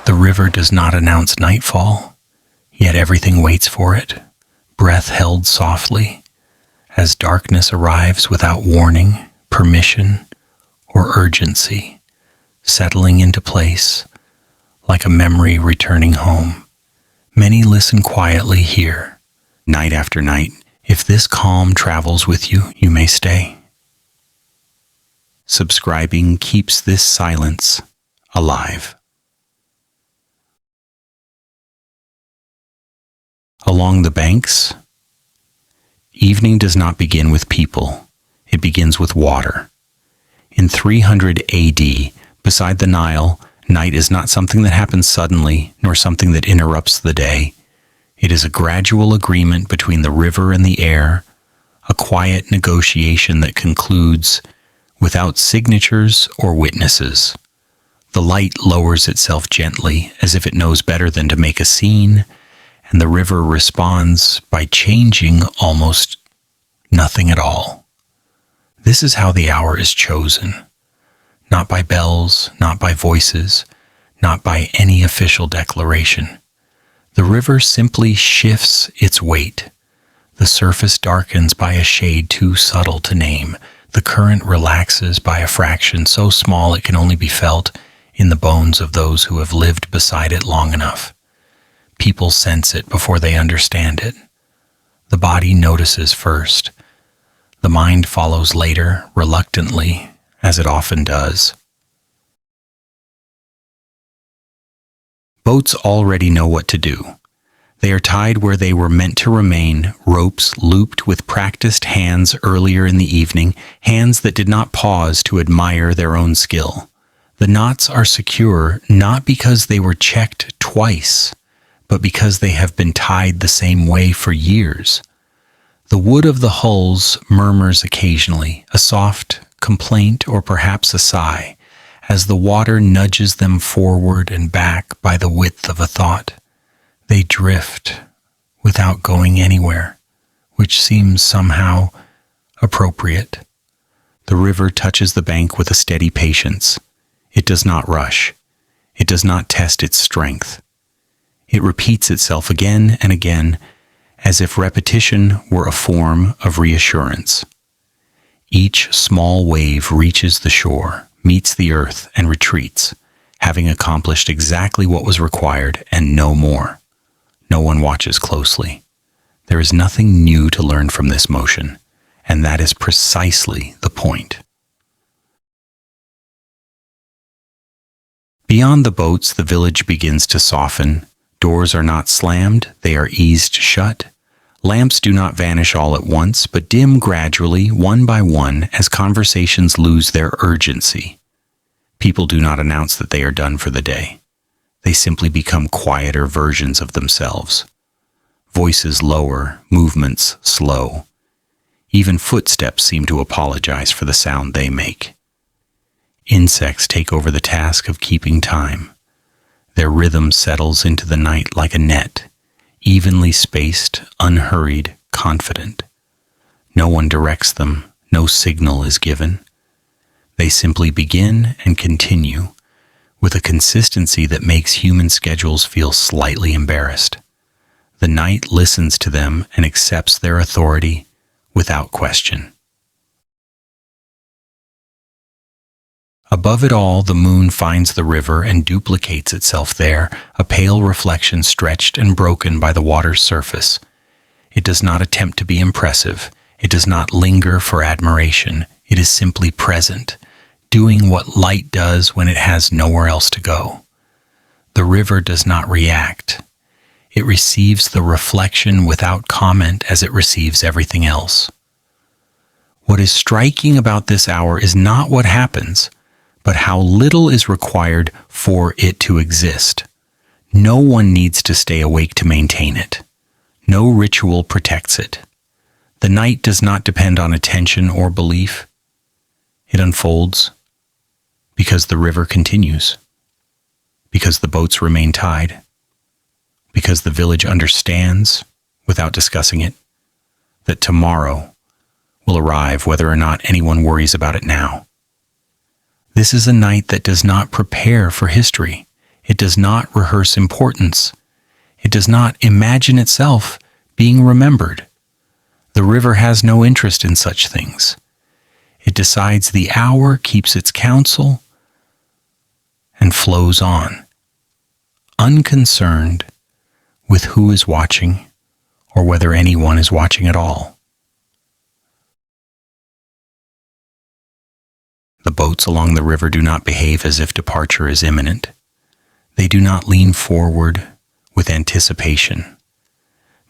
The river does not announce nightfall, yet everything waits for it, breath held softly, as darkness arrives without warning, permission, or urgency, settling into place like a memory returning home. Many listen quietly here, night after night. If this calm travels with you, you may stay. Subscribing keeps this silence alive. Along the banks, evening does not begin with people. It begins with water. In 300 AD, beside the Nile, night is not something that happens suddenly, nor something that interrupts the day. It is a gradual agreement between the river and the air, a quiet negotiation that concludes without signatures or witnesses. The light lowers itself gently, as if it knows better than to make a scene, and the river responds by changing almost nothing at all. This is how the hour is chosen. Not by bells, not by voices, not by any official declaration. The river simply shifts its weight. The surface darkens by a shade too subtle to name. The current relaxes by a fraction so small it can only be felt in the bones of those who have lived beside it long enough. People sense it before they understand it. The body notices first. The mind follows later, reluctantly, as it often does. Boats already know what to do. They are tied where they were meant to remain, ropes looped with practiced hands earlier in the evening, hands that did not pause to admire their own skill. The knots are secure not because they were checked twice, but because they have been tied the same way for years. The wood of the hulls murmurs occasionally, a soft complaint or perhaps a sigh, as the water nudges them forward and back by the width of a thought. They drift without going anywhere, which seems somehow appropriate. The river touches the bank with a steady patience. It does not rush. It does not test its strength. It repeats itself again and again, as if repetition were a form of reassurance. Each small wave reaches the shore, meets the earth, and retreats, having accomplished exactly what was required and no more. No one watches closely. There is nothing new to learn from this motion, and that is precisely the point. Beyond the boats, the village begins to soften. Doors are not slammed, they are eased shut. Lamps do not vanish all at once, but dim gradually, one by one, as conversations lose their urgency. People do not announce that they are done for the day. They simply become quieter versions of themselves. Voices lower, movements slow. Even footsteps seem to apologize for the sound they make. Insects take over the task of keeping time. Their rhythm settles into the night like a net, evenly spaced, unhurried, confident. No one directs them, no signal is given. They simply begin and continue, with a consistency that makes human schedules feel slightly embarrassed. The night listens to them and accepts their authority without question. Above it all, the moon finds the river and duplicates itself there, a pale reflection stretched and broken by the water's surface. It does not attempt to be impressive. It does not linger for admiration. It is simply present, doing what light does when it has nowhere else to go. The river does not react. It receives the reflection without comment as it receives everything else. What is striking about this hour is not what happens, but how little is required for it to exist. No one needs to stay awake to maintain it. No ritual protects it. The night does not depend on attention or belief. It unfolds because the river continues, because the boats remain tied, because the village understands, without discussing it, that tomorrow will arrive whether or not anyone worries about it now. This is a night that does not prepare for history. It does not rehearse importance. It does not imagine itself being remembered. The river has no interest in such things. It decides the hour, keeps its counsel, and flows on, unconcerned with who is watching or whether anyone is watching at all. The boats along the river do not behave as if departure is imminent. They do not lean forward with anticipation.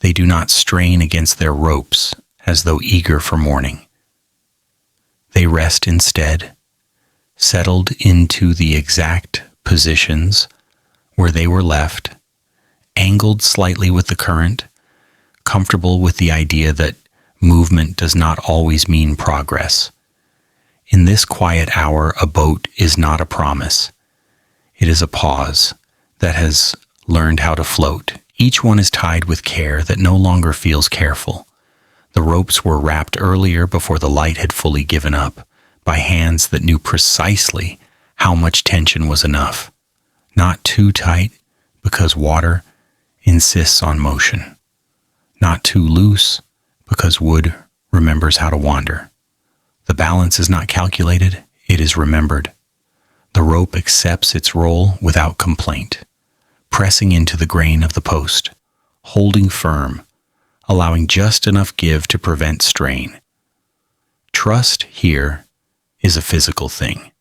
They do not strain against their ropes as though eager for morning. They rest instead, settled into the exact positions where they were left, angled slightly with the current, comfortable with the idea that movement does not always mean progress. In this quiet hour, a boat is not a promise. It is a pause that has learned how to float. Each one is tied with care that no longer feels careful. The ropes were wrapped earlier before the light had fully given up, by hands that knew precisely how much tension was enough. Not too tight, because water insists on motion. Not too loose, because wood remembers how to wander. The balance is not calculated, it is remembered. The rope accepts its role without complaint, pressing into the grain of the post, holding firm, allowing just enough give to prevent strain. Trust here is a physical thing.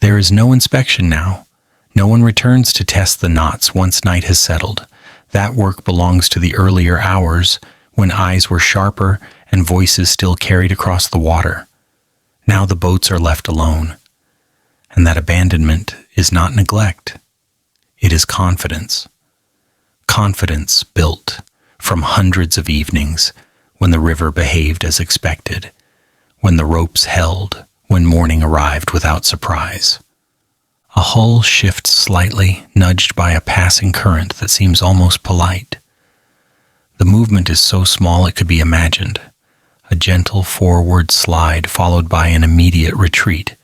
There is no inspection now. No one returns to test the knots once night has settled. That work belongs to the earlier hours, when eyes were sharper and voices still carried across the water. Now the boats are left alone, and that abandonment is not neglect. It is confidence. Confidence built from hundreds of evenings when the river behaved as expected, when the ropes held, when morning arrived without surprise. A hull shifts slightly, nudged by a passing current that seems almost polite. The movement is so small it could be imagined, a gentle forward slide followed by an immediate retreat,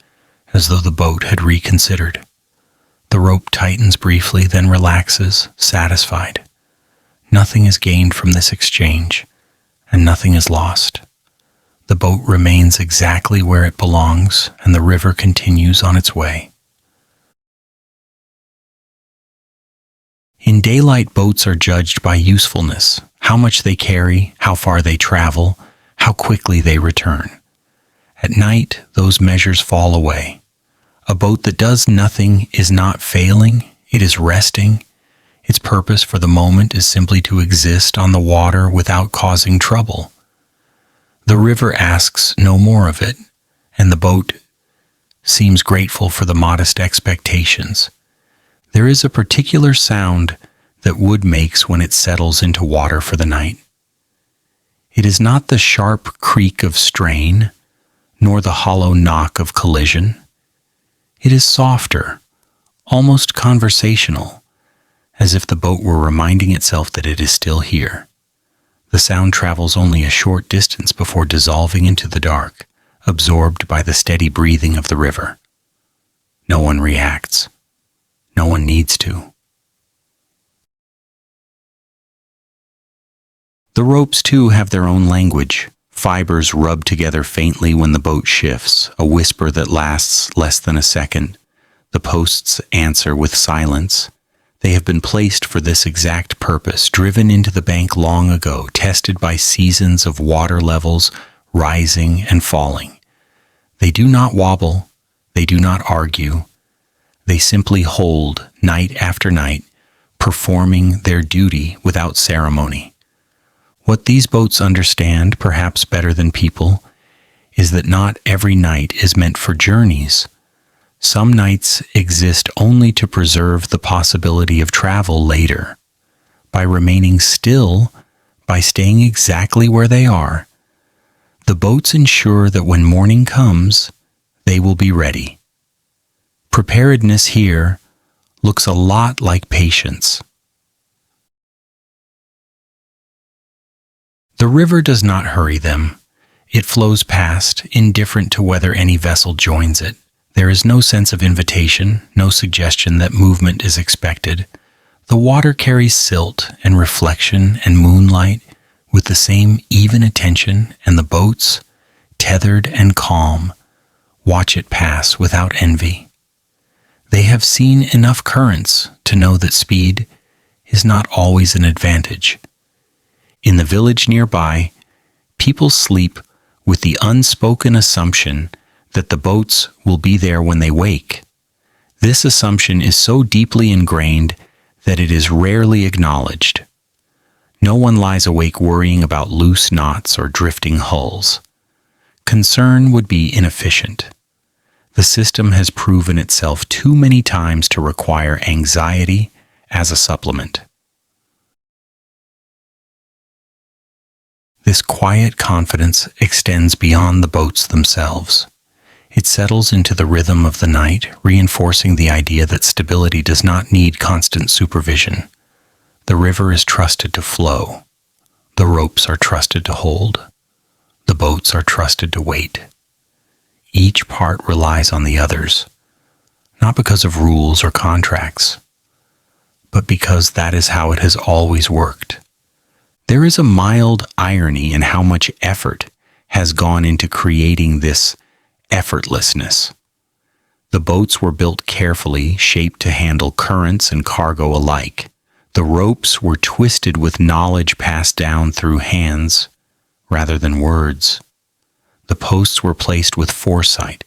as though the boat had reconsidered. The rope tightens briefly, then relaxes, satisfied. Nothing is gained from this exchange, and nothing is lost. The boat remains exactly where it belongs, and the river continues on its way. In daylight, boats are judged by usefulness, how much they carry, how far they travel, how quickly they return. At night, those measures fall away. A boat that does nothing is not failing, it is resting. Its purpose for the moment is simply to exist on the water without causing trouble. The river asks no more of it, and the boat seems grateful for the modest expectations. There is a particular sound that wood makes when it settles into water for the night. It is not the sharp creak of strain, nor the hollow knock of collision. It is softer, almost conversational, as if the boat were reminding itself that it is still here. The sound travels only a short distance before dissolving into the dark, absorbed by the steady breathing of the river. No one reacts. No one needs to. The ropes, too, have their own language. Fibers rub together faintly when the boat shifts, a whisper that lasts less than a second. The posts answer with silence. They have been placed for this exact purpose, driven into the bank long ago, tested by seasons of water levels rising and falling. They do not wobble. They do not argue. They simply hold night after night, performing their duty without ceremony. What these boats understand, perhaps better than people, is that not every night is meant for journeys. Some nights exist only to preserve the possibility of travel later. By remaining still, by staying exactly where they are, the boats ensure that when morning comes, they will be ready. Preparedness here looks a lot like patience. The river does not hurry them. It flows past, indifferent to whether any vessel joins it. There is no sense of invitation, no suggestion that movement is expected. The water carries silt and reflection and moonlight with the same even attention, and the boats, tethered and calm, watch it pass without envy. They have seen enough currents to know that speed is not always an advantage. In the village nearby, people sleep with the unspoken assumption that the boats will be there when they wake. This assumption is so deeply ingrained that it is rarely acknowledged. No one lies awake worrying about loose knots or drifting hulls. Concern would be inefficient. The system has proven itself too many times to require anxiety as a supplement. This quiet confidence extends beyond the boats themselves. It settles into the rhythm of the night, reinforcing the idea that stability does not need constant supervision. The river is trusted to flow. The ropes are trusted to hold. The boats are trusted to wait. Each part relies on the others, not because of rules or contracts, but because that is how it has always worked. There is a mild irony in how much effort has gone into creating this effortlessness. The boats were built carefully, shaped to handle currents and cargo alike. The ropes were twisted with knowledge passed down through hands rather than words. The posts were placed with foresight,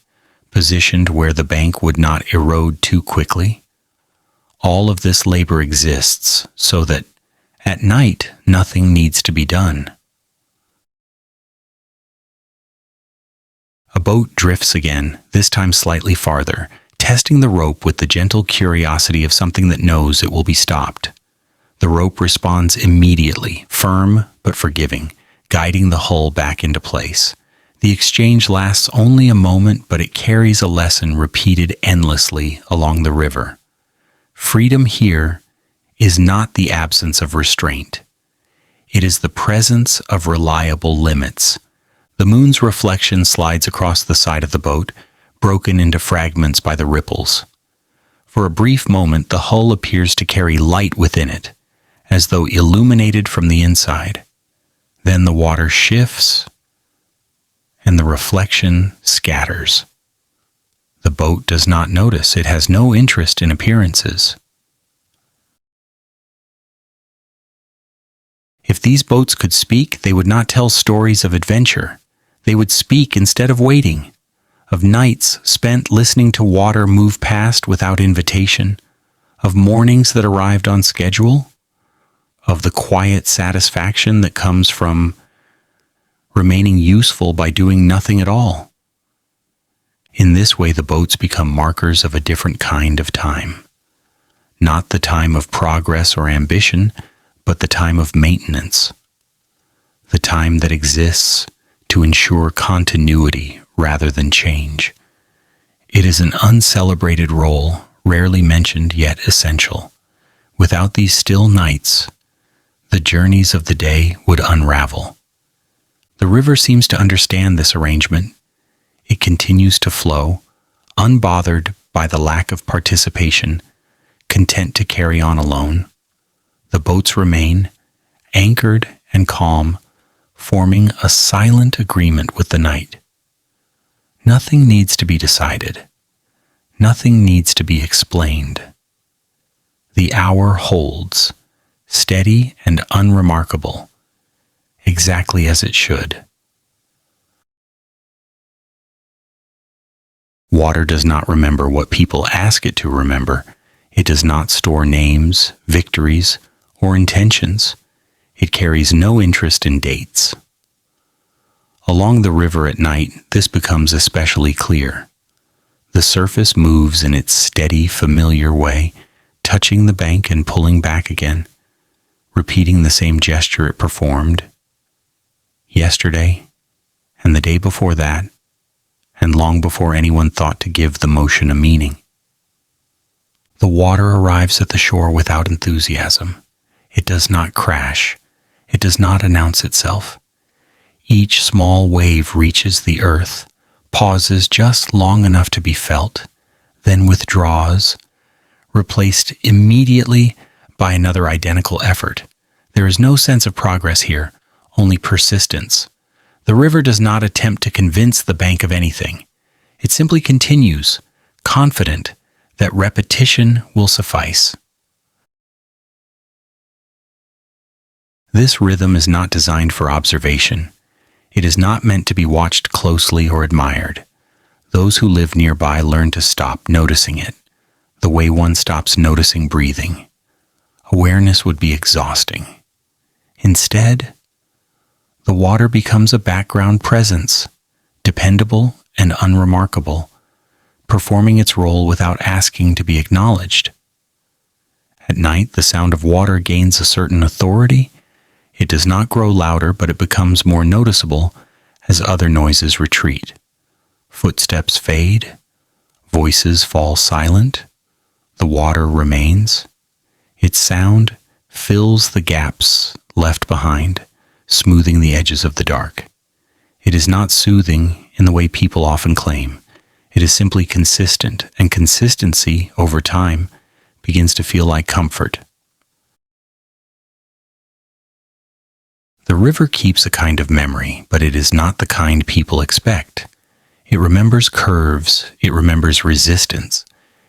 positioned where the bank would not erode too quickly. All of this labor exists so that at night nothing needs to be done. A boat drifts again, this time slightly farther, testing the rope with the gentle curiosity of something that knows it will be stopped. The rope responds immediately, firm but forgiving, guiding the hull back into place. The exchange lasts only a moment, but it carries a lesson repeated endlessly along the river. Freedom here is not the absence of restraint. It is the presence of reliable limits. The moon's reflection slides across the side of the boat, broken into fragments by the ripples. For a brief moment, the hull appears to carry light within it, as though illuminated from the inside. Then the water shifts, and the reflection scatters. The boat does not notice. It has no interest in appearances. If these boats could speak, they would not tell stories of adventure. They would speak instead of waiting, of nights spent listening to water move past without invitation, of mornings that arrived on schedule, of the quiet satisfaction that comes from remaining useful by doing nothing at all. In this way, the boats become markers of a different kind of time. Not the time of progress or ambition, but the time of maintenance. The time that exists to ensure continuity rather than change. It is an uncelebrated role, rarely mentioned yet essential. Without these still nights, the journeys of the day would unravel. The river seems to understand this arrangement. It continues to flow, unbothered by the lack of participation, content to carry on alone. The boats remain, anchored and calm, forming a silent agreement with the night. Nothing needs to be decided. Nothing needs to be explained. The hour holds, steady and unremarkable, exactly as it should. Water does not remember what people ask it to remember. It does not store names, victories, or intentions. It carries no interest in dates. Along the river at night, this becomes especially clear. The surface moves in its steady, familiar way, touching the bank and pulling back again, repeating the same gesture it performed yesterday and the day before that, and long before anyone thought to give the motion a meaning. The water arrives at the shore without enthusiasm. It does not crash. It does not announce itself. Each small wave reaches the earth, pauses just long enough to be felt, then withdraws, replaced immediately by another identical effort. There is no sense of progress here, only persistence. The river does not attempt to convince the bank of anything. It simply continues, confident that repetition will suffice. This rhythm is not designed for observation. It is not meant to be watched closely or admired. Those who live nearby learn to stop noticing it, the way one stops noticing breathing. Awareness would be exhausting. Instead, the water becomes a background presence, dependable and unremarkable, performing its role without asking to be acknowledged. At night, the sound of water gains a certain authority. It does not grow louder, but it becomes more noticeable as other noises retreat. Footsteps fade, voices fall silent, the water remains. Its sound fills the gaps left behind, smoothing the edges of the dark. It is not soothing in the way people often claim. It is simply consistent, and consistency, over time, begins to feel like comfort. The river keeps a kind of memory, but it is not the kind people expect. It remembers curves, it remembers resistance,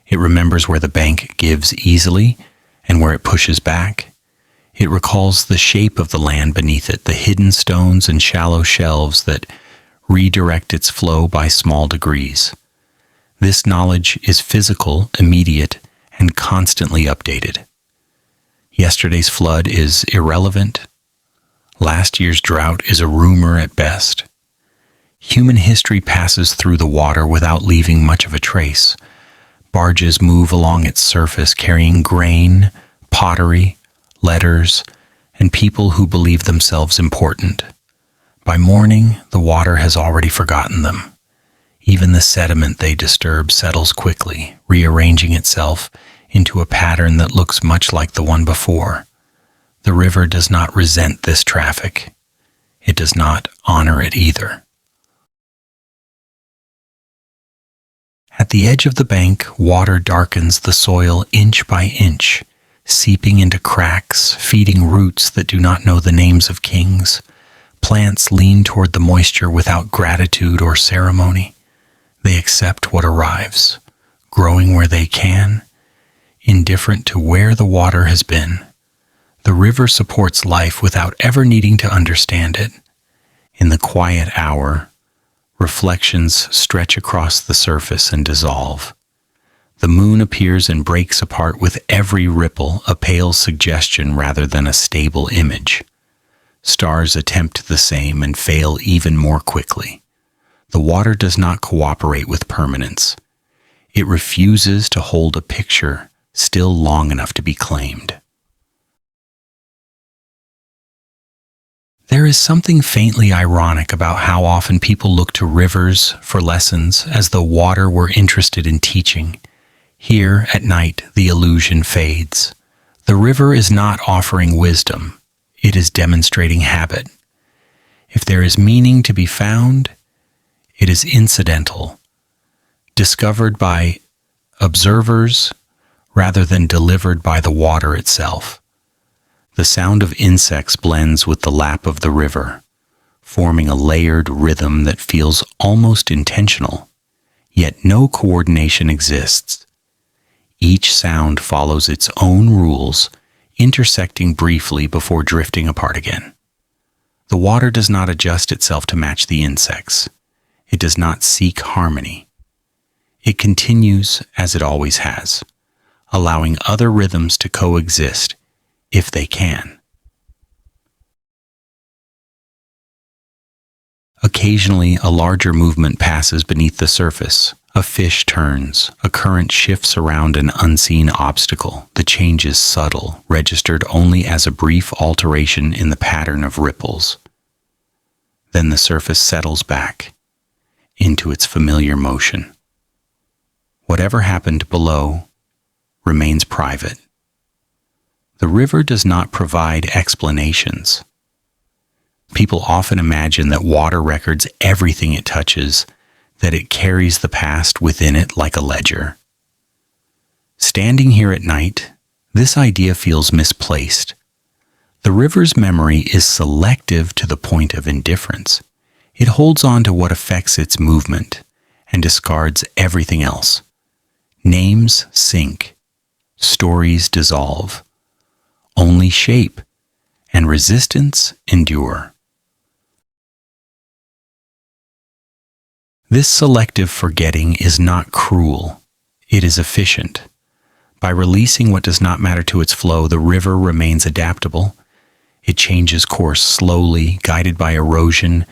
it remembers where the bank gives easily and where it pushes back. It recalls the shape of the land beneath it, the hidden stones and shallow shelves that redirect its flow by small degrees. This knowledge is physical, immediate, and constantly updated. Yesterday's flood is irrelevant. Last year's drought is a rumor at best. Human history passes through the water without leaving much of a trace. Barges move along its surface carrying grain, pottery, letters, and people who believe themselves important. By morning, the water has already forgotten them. Even the sediment they disturb settles quickly, rearranging itself into a pattern that looks much like the one before. The river does not resent this traffic. It does not honor it either. At the edge of the bank, water darkens the soil inch by inch, seeping into cracks, feeding roots that do not know the names of kings. Plants lean toward the moisture without gratitude or ceremony. They accept what arrives, growing where they can, indifferent to where the water has been. The river supports life without ever needing to understand it. In the quiet hour, reflections stretch across the surface and dissolve. The moon appears and breaks apart with every ripple, a pale suggestion rather than a stable image. Stars attempt the same and fail even more quickly. The water does not cooperate with permanence. It refuses to hold a picture still long enough to be claimed. There is something faintly ironic about how often people look to rivers for lessons as though water were interested in teaching. Here, at night, the illusion fades. The river is not offering wisdom. It is demonstrating habit. If there is meaning to be found, it is incidental, discovered by observers rather than delivered by the water itself. The sound of insects blends with the lap of the river, forming a layered rhythm that feels almost intentional, yet no coordination exists. Each sound follows its own rules, intersecting briefly before drifting apart again. The water does not adjust itself to match the insects. It does not seek harmony. It continues as it always has, allowing other rhythms to coexist if they can. Occasionally, a larger movement passes beneath the surface. A fish turns, a current shifts around an unseen obstacle. The change is subtle, registered only as a brief alteration in the pattern of ripples. Then the surface settles back into its familiar motion. Whatever happened below remains private. The river does not provide explanations. People often imagine that water records everything it touches, that it carries the past within it like a ledger. Standing here at night, this idea feels misplaced. The river's memory is selective to the point of indifference. It holds on to what affects its movement and discards everything else. Names sink, stories dissolve, only shape and resistance endure. This selective forgetting is not cruel, it is efficient. By releasing what does not matter to its flow, the river remains adaptable. It changes course slowly, guided by erosion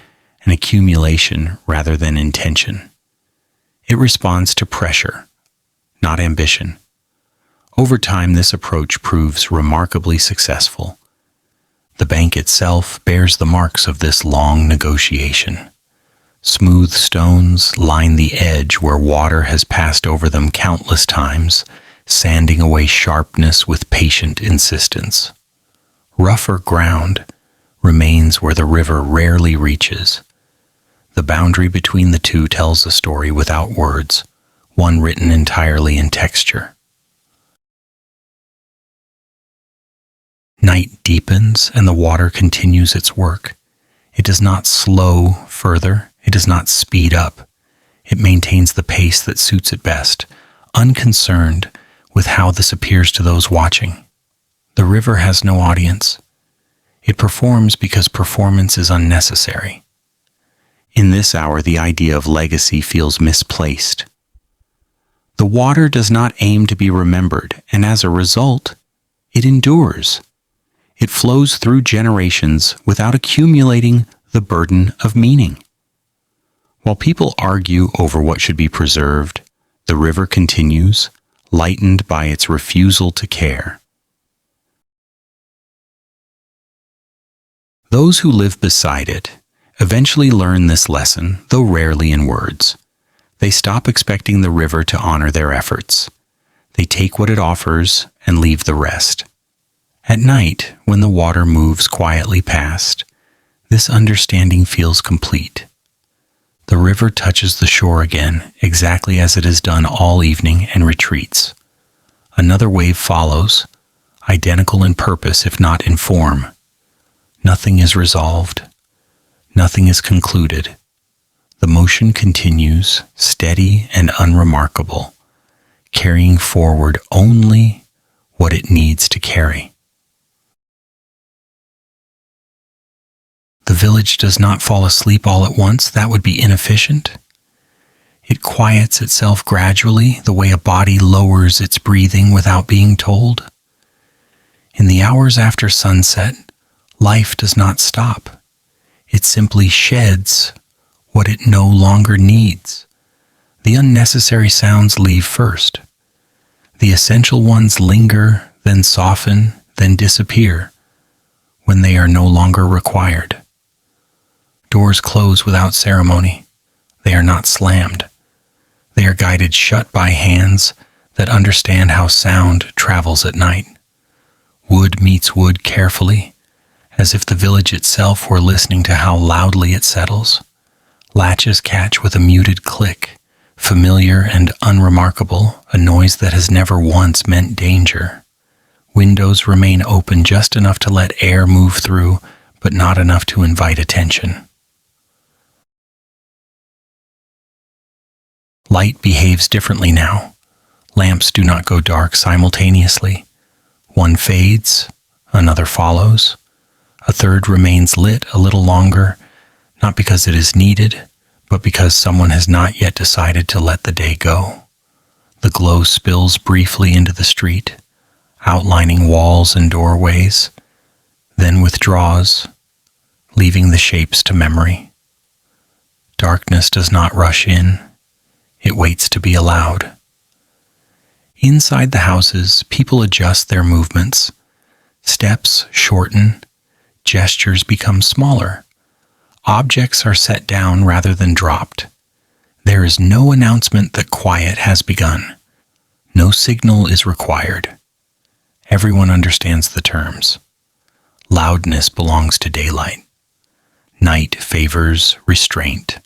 and accumulation rather than intention. It responds to pressure, not ambition. Over time, this approach proves remarkably successful. The bank itself bears the marks of this long negotiation. Smooth stones line the edge where water has passed over them countless times, sanding away sharpness with patient insistence. Rougher ground remains where the river rarely reaches. The boundary between the two tells a story without words, one written entirely in texture. Night deepens and the water continues its work. It does not slow further, it does not speed up. It maintains the pace that suits it best, unconcerned with how this appears to those watching. The river has no audience. It performs because performance is unnecessary. In this hour, the idea of legacy feels misplaced. The water does not aim to be remembered, and as a result, it endures. It flows through generations without accumulating the burden of meaning. While people argue over what should be preserved, the river continues, lightened by its refusal to care. Those who live beside it eventually learn this lesson, though rarely in words. They stop expecting the river to honor their efforts. They take what it offers and leave the rest. At night, when the water moves quietly past, this understanding feels complete. The river touches the shore again, exactly as it has done all evening, and retreats. Another wave follows, identical in purpose if not in form. Nothing is resolved. Nothing is concluded. The motion continues, steady and unremarkable, carrying forward only what it needs to carry. The village does not fall asleep all at once. That would be inefficient. It quiets itself gradually, the way a body lowers its breathing without being told. In the hours after sunset, life does not stop. It simply sheds what it no longer needs. The unnecessary sounds leave first. The essential ones linger, then soften, then disappear when they are no longer required. Doors close without ceremony. They are not slammed. They are guided shut by hands that understand how sound travels at night. Wood meets wood carefully, as if the village itself were listening to how loudly it settles. Latches catch with a muted click, familiar and unremarkable, a noise that has never once meant danger. Windows remain open just enough to let air move through, but not enough to invite attention. Light behaves differently now. Lamps do not go dark simultaneously. One fades, another follows. A third remains lit a little longer, not because it is needed, but because someone has not yet decided to let the day go. The glow spills briefly into the street, outlining walls and doorways, then withdraws, leaving the shapes to memory. Darkness does not rush in. It waits to be allowed. Inside the houses, people adjust their movements. Steps shorten, gestures become smaller. Objects are set down rather than dropped. There is no announcement that quiet has begun. No signal is required. Everyone understands the terms. Loudness belongs to daylight. Night favors restraint.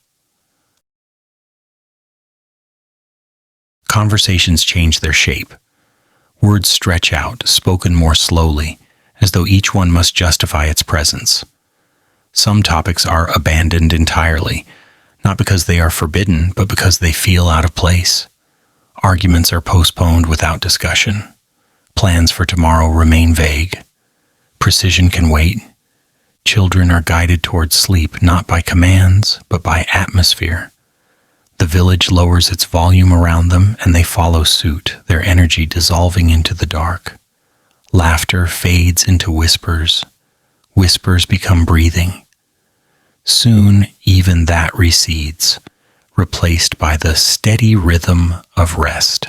Conversations change their shape. Words stretch out, spoken more slowly, as though each one must justify its presence. Some topics are abandoned entirely, not because they are forbidden, but because they feel out of place. Arguments are postponed without discussion. Plans for tomorrow remain vague. Precision can wait. Children are guided towards sleep not by commands, but by atmosphere. The village lowers its volume around them, and they follow suit, their energy dissolving into the dark. Laughter fades into whispers. Whispers become breathing. Soon, even that recedes, replaced by the steady rhythm of rest.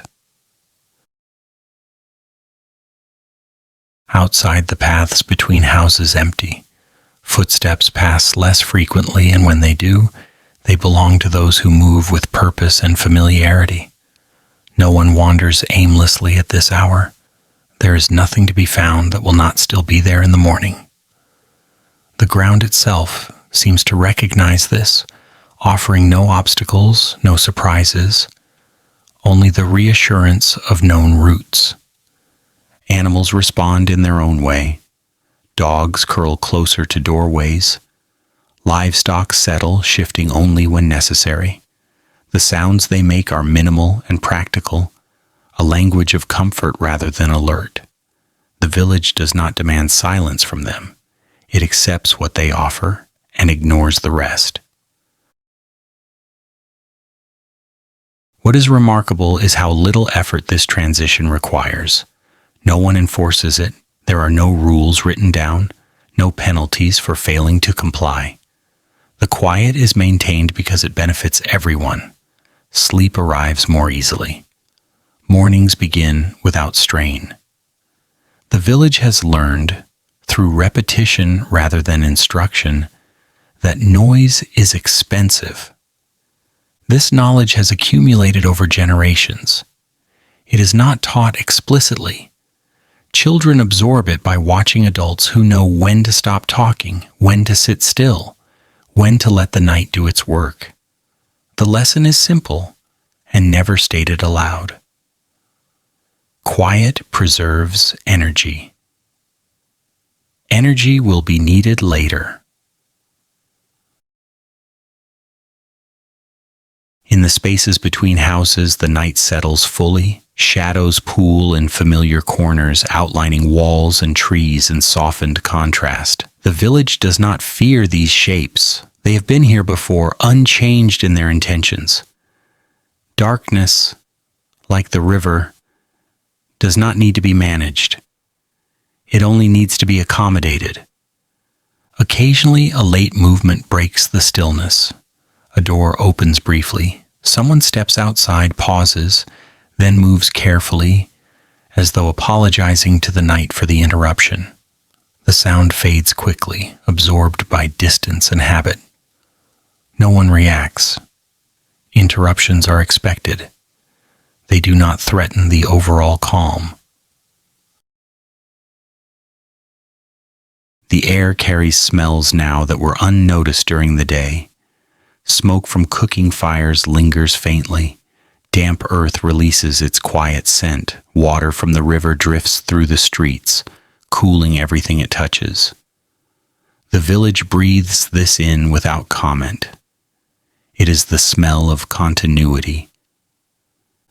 Outside, the paths between houses empty. Footsteps pass less frequently, and when they do, they belong to those who move with purpose and familiarity. No one wanders aimlessly at this hour. There is nothing to be found that will not still be there in the morning. The ground itself seems to recognize this, offering no obstacles, no surprises, only the reassurance of known roots. Animals respond in their own way. Dogs curl closer to doorways. Livestock settle, shifting only when necessary. The sounds they make are minimal and practical, a language of comfort rather than alert. The village does not demand silence from them. It accepts what they offer and ignores the rest. What is remarkable is how little effort this transition requires. No one enforces it. There are no rules written down, no penalties for failing to comply. The quiet is maintained because it benefits everyone. Sleep arrives more easily. Mornings begin without strain. The village has learned, through repetition rather than instruction, that noise is expensive. This knowledge has accumulated over generations. It is not taught explicitly. Children absorb it by watching adults who know when to stop talking, when to sit still, when to let the night do its work. The lesson is simple and never stated aloud. Quiet preserves energy. Energy will be needed later. In the spaces between houses, the night settles fully. Shadows pool in familiar corners, outlining walls and trees in softened contrast. The village does not fear these shapes. They have been here before, unchanged in their intentions. Darkness, like the river, does not need to be managed. It only needs to be accommodated. Occasionally, a late movement breaks the stillness. A door opens briefly. Someone steps outside, pauses, then moves carefully, as though apologizing to the night for the interruption. The sound fades quickly, absorbed by distance and habit. No one reacts. Interruptions are expected. They do not threaten the overall calm. The air carries smells now that were unnoticed during the day. Smoke from cooking fires lingers faintly. Damp earth releases its quiet scent. Water from the river drifts through the streets, cooling everything it touches. The village breathes this in without comment. It is the smell of continuity.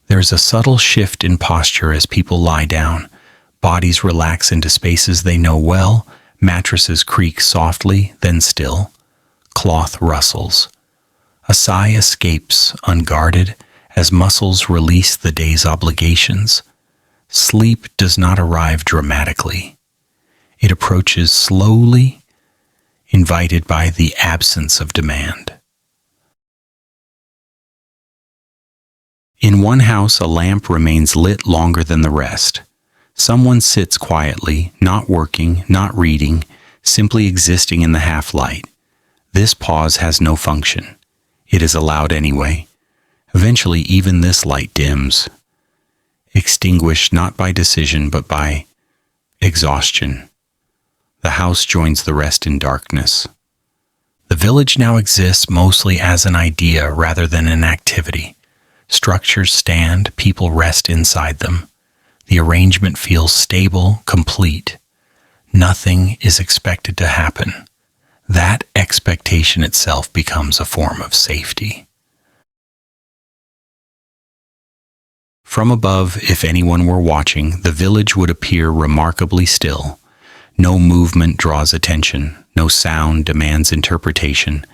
There is a subtle shift in posture as people lie down. Bodies relax into spaces they know well. Mattresses creak softly, then still. Cloth rustles. A sigh escapes, unguarded, as muscles release the day's obligations. Sleep does not arrive dramatically. It approaches slowly, invited by the absence of demand. In one house, a lamp remains lit longer than the rest. Someone sits quietly, not working, not reading, simply existing in the half-light. This pause has no function. It is allowed anyway. Eventually, even this light dims, extinguished not by decision but by exhaustion. The house joins the rest in darkness. The village now exists mostly as an idea rather than an activity. Structures stand, people rest inside them. The arrangement feels stable, complete. Nothing is expected to happen. That expectation itself becomes a form of safety. From above, if anyone were watching, the village would appear remarkably still. No movement draws attention, no sound demands interpretation.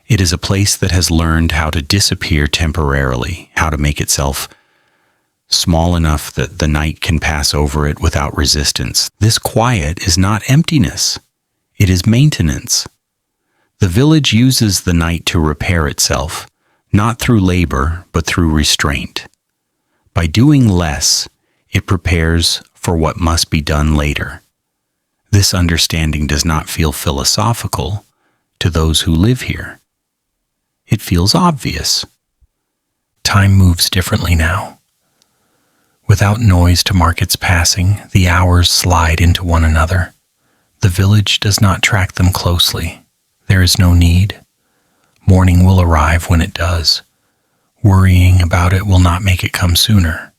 It is a place that has learned how to disappear temporarily, how to make itself small enough that the night can pass over it without resistance. This quiet is not emptiness. It is maintenance. The village uses the night to repair itself, not through labor, but through restraint. By doing less, it prepares for what must be done later. This understanding does not feel philosophical to those who live here. It feels obvious. Time moves differently now. Without noise to mark its passing, the hours slide into one another. The village does not track them closely. There is no need. Morning will arrive when it does. Worrying about it will not make it come sooner.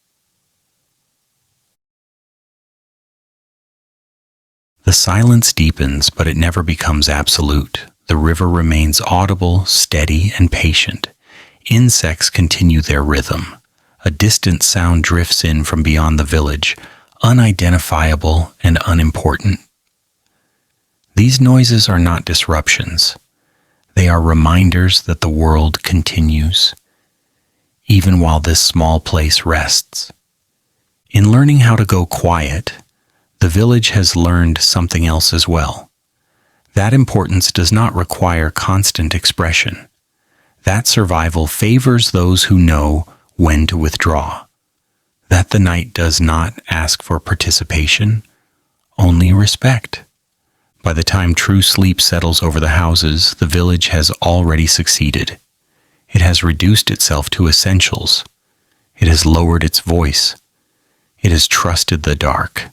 The silence deepens, but it never becomes absolute. The river remains audible, steady, and patient. Insects continue their rhythm. A distant sound drifts in from beyond the village, unidentifiable and unimportant. These noises are not disruptions. They are reminders that the world continues, even while this small place rests. In learning how to go quiet, the village has learned something else as well. That importance does not require constant expression. That survival favors those who know when to withdraw. That the night does not ask for participation, only respect. By the time true sleep settles over the houses, the village has already succeeded. It has reduced itself to essentials. It has lowered its voice. It has trusted the dark.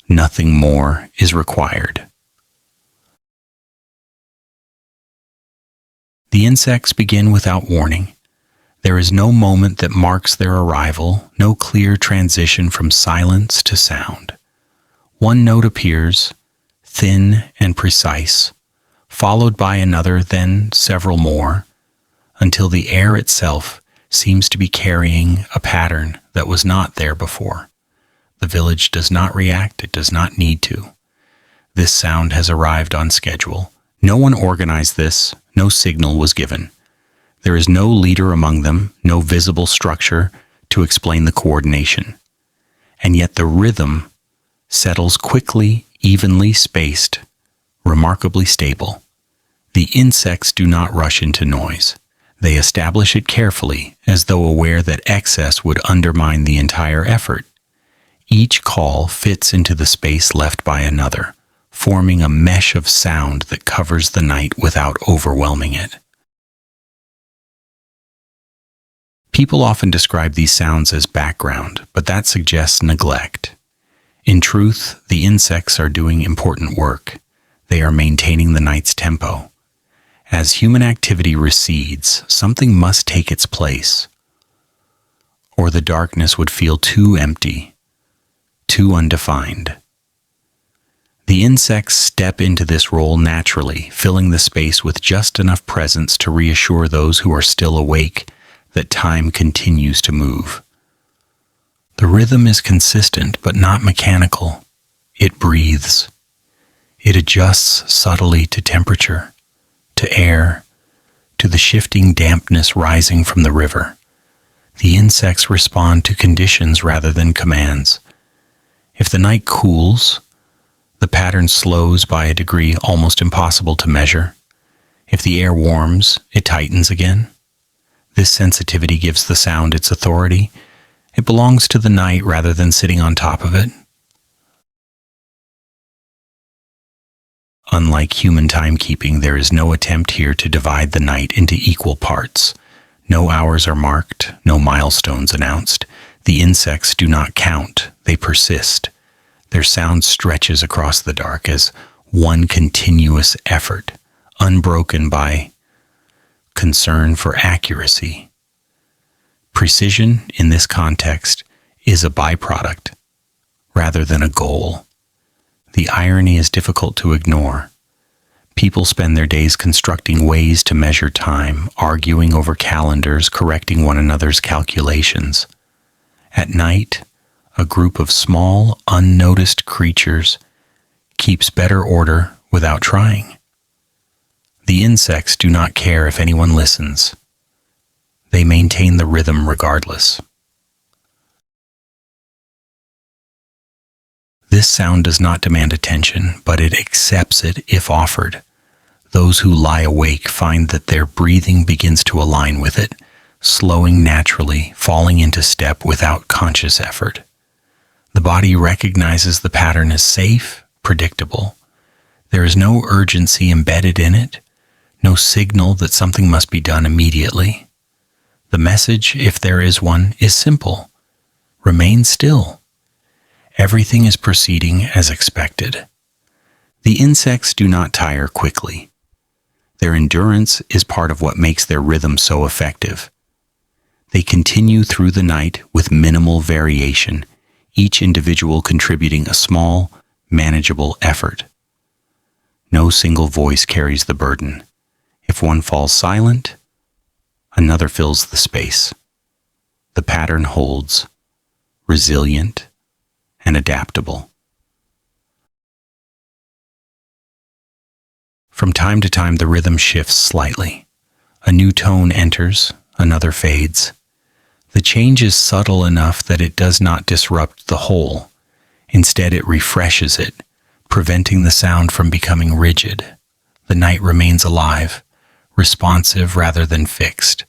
Nothing more is required. The insects begin without warning. There is no moment that marks their arrival, no clear transition from silence to sound. One note appears, thin and precise, followed by another, then several more, until the air itself seems to be carrying a pattern that was not there before. The village does not react, it does not need to. This sound has arrived on schedule. No one organized this, no signal was given. There is no leader among them, no visible structure to explain the coordination. And yet the rhythm settles quickly, evenly spaced, remarkably stable. The insects do not rush into noise. They establish it carefully, as though aware that excess would undermine the entire effort. Each call fits into the space left by another, forming a mesh of sound that covers the night without overwhelming it. People often describe these sounds as background, but that suggests neglect. In truth, the insects are doing important work. They are maintaining the night's tempo. As human activity recedes, something must take its place, or the darkness would feel too empty, too undefined. The insects step into this role naturally, filling the space with just enough presence to reassure those who are still awake that time continues to move. The rhythm is consistent but not mechanical. It breathes. It adjusts subtly to temperature, to air, to the shifting dampness rising from the river. The insects respond to conditions rather than commands. If the night cools, the pattern slows by a degree almost impossible to measure. If the air warms, it tightens again. This sensitivity gives the sound its authority. It belongs to the night rather than sitting on top of it. Unlike human timekeeping, there is no attempt here to divide the night into equal parts. No hours are marked, no milestones announced. The insects do not count, they persist. Their sound stretches across the dark as one continuous effort, unbroken by concern for accuracy. Precision, in this context, is a byproduct rather than a goal. The irony is difficult to ignore. People spend their days constructing ways to measure time, arguing over calendars, correcting one another's calculations. At night, a group of small, unnoticed creatures keeps better order without trying. The insects do not care if anyone listens. They maintain the rhythm regardless. This sound does not demand attention, but it accepts it if offered. Those who lie awake find that their breathing begins to align with it, slowing naturally, falling into step without conscious effort. The body recognizes the pattern as safe, predictable. There is no urgency embedded in it, no signal that something must be done immediately. The message, if there is one, is simple. Remain still. Everything is proceeding as expected. The insects do not tire quickly. Their endurance is part of what makes their rhythm so effective. They continue through the night with minimal variation, each individual contributing a small, manageable effort. No single voice carries the burden. If one falls silent, another fills the space. The pattern holds, resilient and adaptable. From time to time, the rhythm shifts slightly. A new tone enters, another fades. The change is subtle enough that it does not disrupt the whole. Instead, it refreshes it, preventing the sound from becoming rigid. The night remains alive, responsive rather than fixed.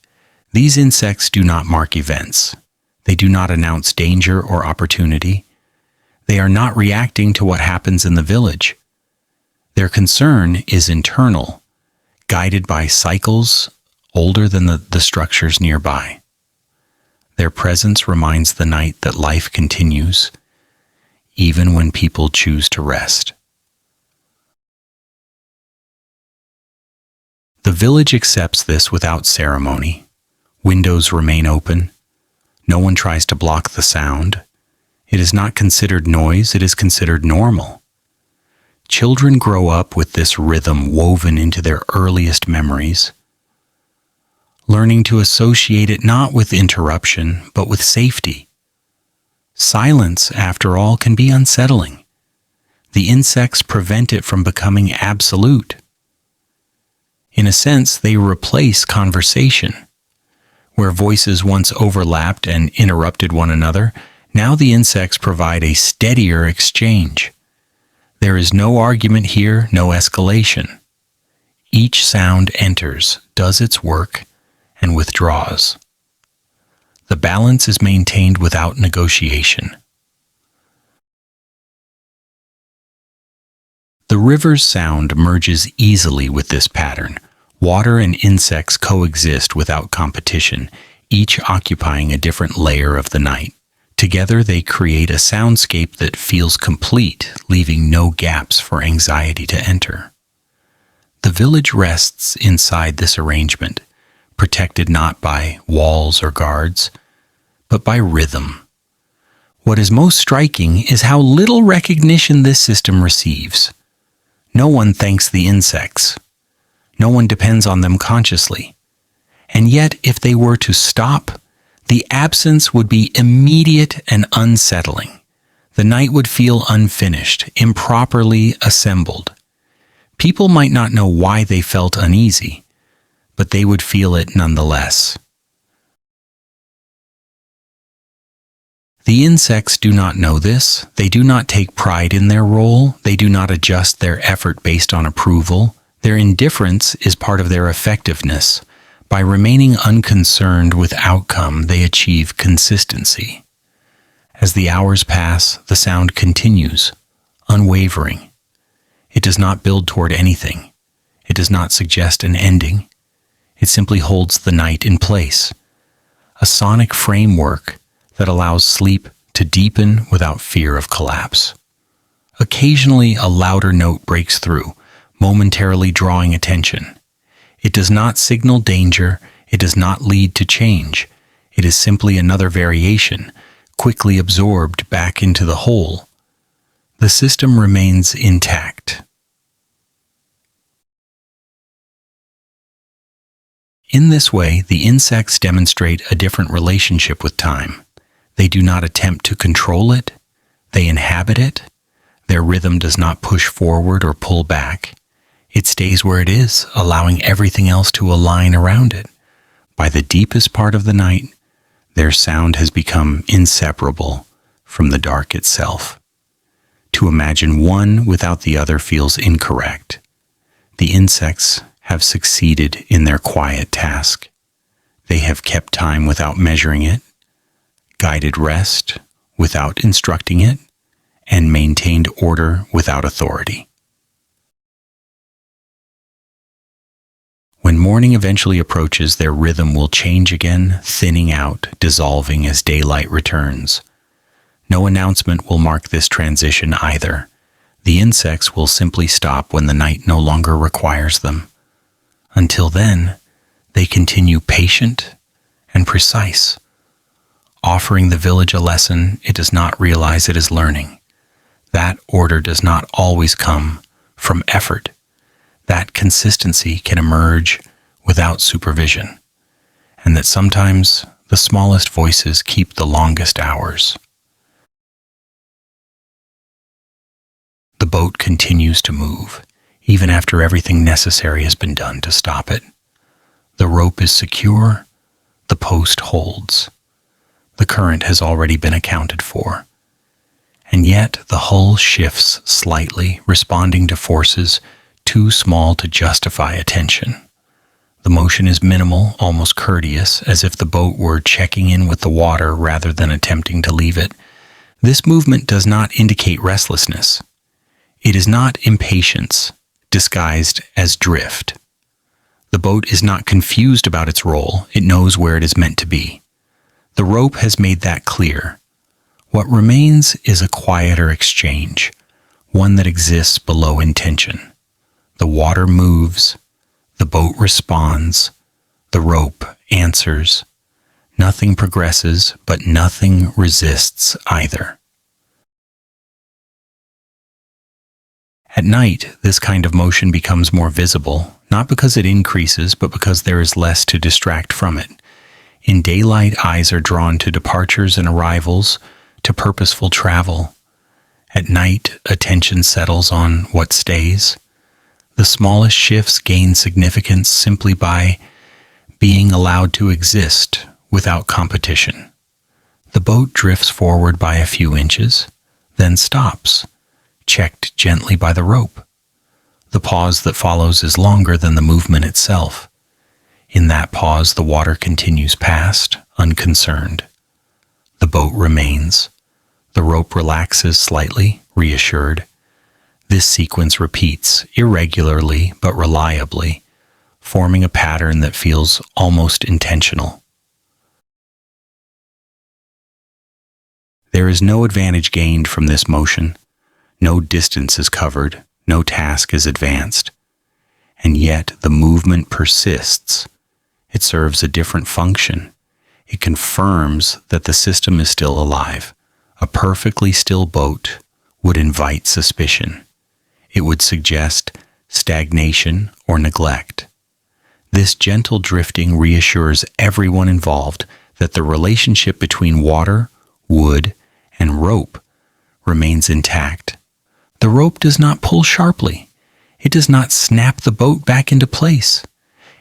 These insects do not mark events. They do not announce danger or opportunity. They are not reacting to what happens in the village. Their concern is internal, guided by cycles older than the structures nearby. Their presence reminds the night that life continues, even when people choose to rest. The village accepts this without ceremony. Windows remain open. No one tries to block the sound. It is not considered noise, it is considered normal. Children grow up with this rhythm woven into their earliest memories, learning to associate it not with interruption, but with safety. Silence, after all, can be unsettling. The insects prevent it from becoming absolute. In a sense, they replace conversation. Where voices once overlapped and interrupted one another, now the insects provide a steadier exchange. There is no argument here, no escalation. Each sound enters, does its work, and withdraws. The balance is maintained without negotiation. The river's sound merges easily with this pattern. Water and insects coexist without competition, each occupying a different layer of the night. Together they create a soundscape that feels complete, leaving no gaps for anxiety to enter. The village rests inside this arrangement, protected not by walls or guards, but by rhythm. What is most striking is how little recognition this system receives. No one thanks the insects. No one depends on them consciously. And yet, if they were to stop, the absence would be immediate and unsettling. The night would feel unfinished, improperly assembled. People might not know why they felt uneasy, but they would feel it nonetheless. The insects do not know this. They do not take pride in their role. They do not adjust their effort based on approval. Their indifference is part of their effectiveness. By remaining unconcerned with outcome, they achieve consistency. As the hours pass, the sound continues, unwavering. It does not build toward anything. It does not suggest an ending. It simply holds the night in place. A sonic framework that allows sleep to deepen without fear of collapse. Occasionally, a louder note breaks through, momentarily drawing attention. It does not signal danger. It does not lead to change. It is simply another variation, quickly absorbed back into the whole. The system remains intact. In this way, the insects demonstrate a different relationship with time. They do not attempt to control it, they inhabit it. Their rhythm does not push forward or pull back. It stays where it is, allowing everything else to align around it. By the deepest part of the night, their sound has become inseparable from the dark itself. To imagine one without the other feels incorrect. The insects have succeeded in their quiet task. They have kept time without measuring it, guided rest without instructing it, and maintained order without authority. When morning eventually approaches, their rhythm will change again, thinning out, dissolving as daylight returns. No announcement will mark this transition either. The insects will simply stop when the night no longer requires them. Until then, they continue patient and precise, offering the village a lesson it does not realize it is learning. That order does not always come from effort. That consistency can emerge without supervision, and that sometimes the smallest voices keep the longest hours. The boat continues to move, even after everything necessary has been done to stop it. The rope is secure, the post holds. The current has already been accounted for. And yet the hull shifts slightly, responding to forces too small to justify attention. The motion is minimal, almost courteous, as if the boat were checking in with the water rather than attempting to leave it. This movement does not indicate restlessness. It is not impatience, disguised as drift. The boat is not confused about its role. It knows where it is meant to be. The rope has made that clear. What remains is a quieter exchange, one that exists below intention. The water moves, the boat responds, the rope answers. Nothing progresses, but nothing resists either. At night, this kind of motion becomes more visible, not because it increases, but because there is less to distract from it. In daylight, eyes are drawn to departures and arrivals, to purposeful travel. At night, attention settles on what stays. The smallest shifts gain significance simply by being allowed to exist without competition. The boat drifts forward by a few inches, then stops, checked gently by the rope. The pause that follows is longer than the movement itself. In that pause, the water continues past, unconcerned. The boat remains. The rope relaxes slightly, reassured. This sequence repeats, irregularly but reliably, forming a pattern that feels almost intentional. There is no advantage gained from this motion. No distance is covered, no task is advanced. And yet the movement persists. It serves a different function. It confirms that the system is still alive. A perfectly still boat would invite suspicion. It would suggest stagnation or neglect. This gentle drifting reassures everyone involved that the relationship between water, wood, and rope remains intact. The rope does not pull sharply. It does not snap the boat back into place.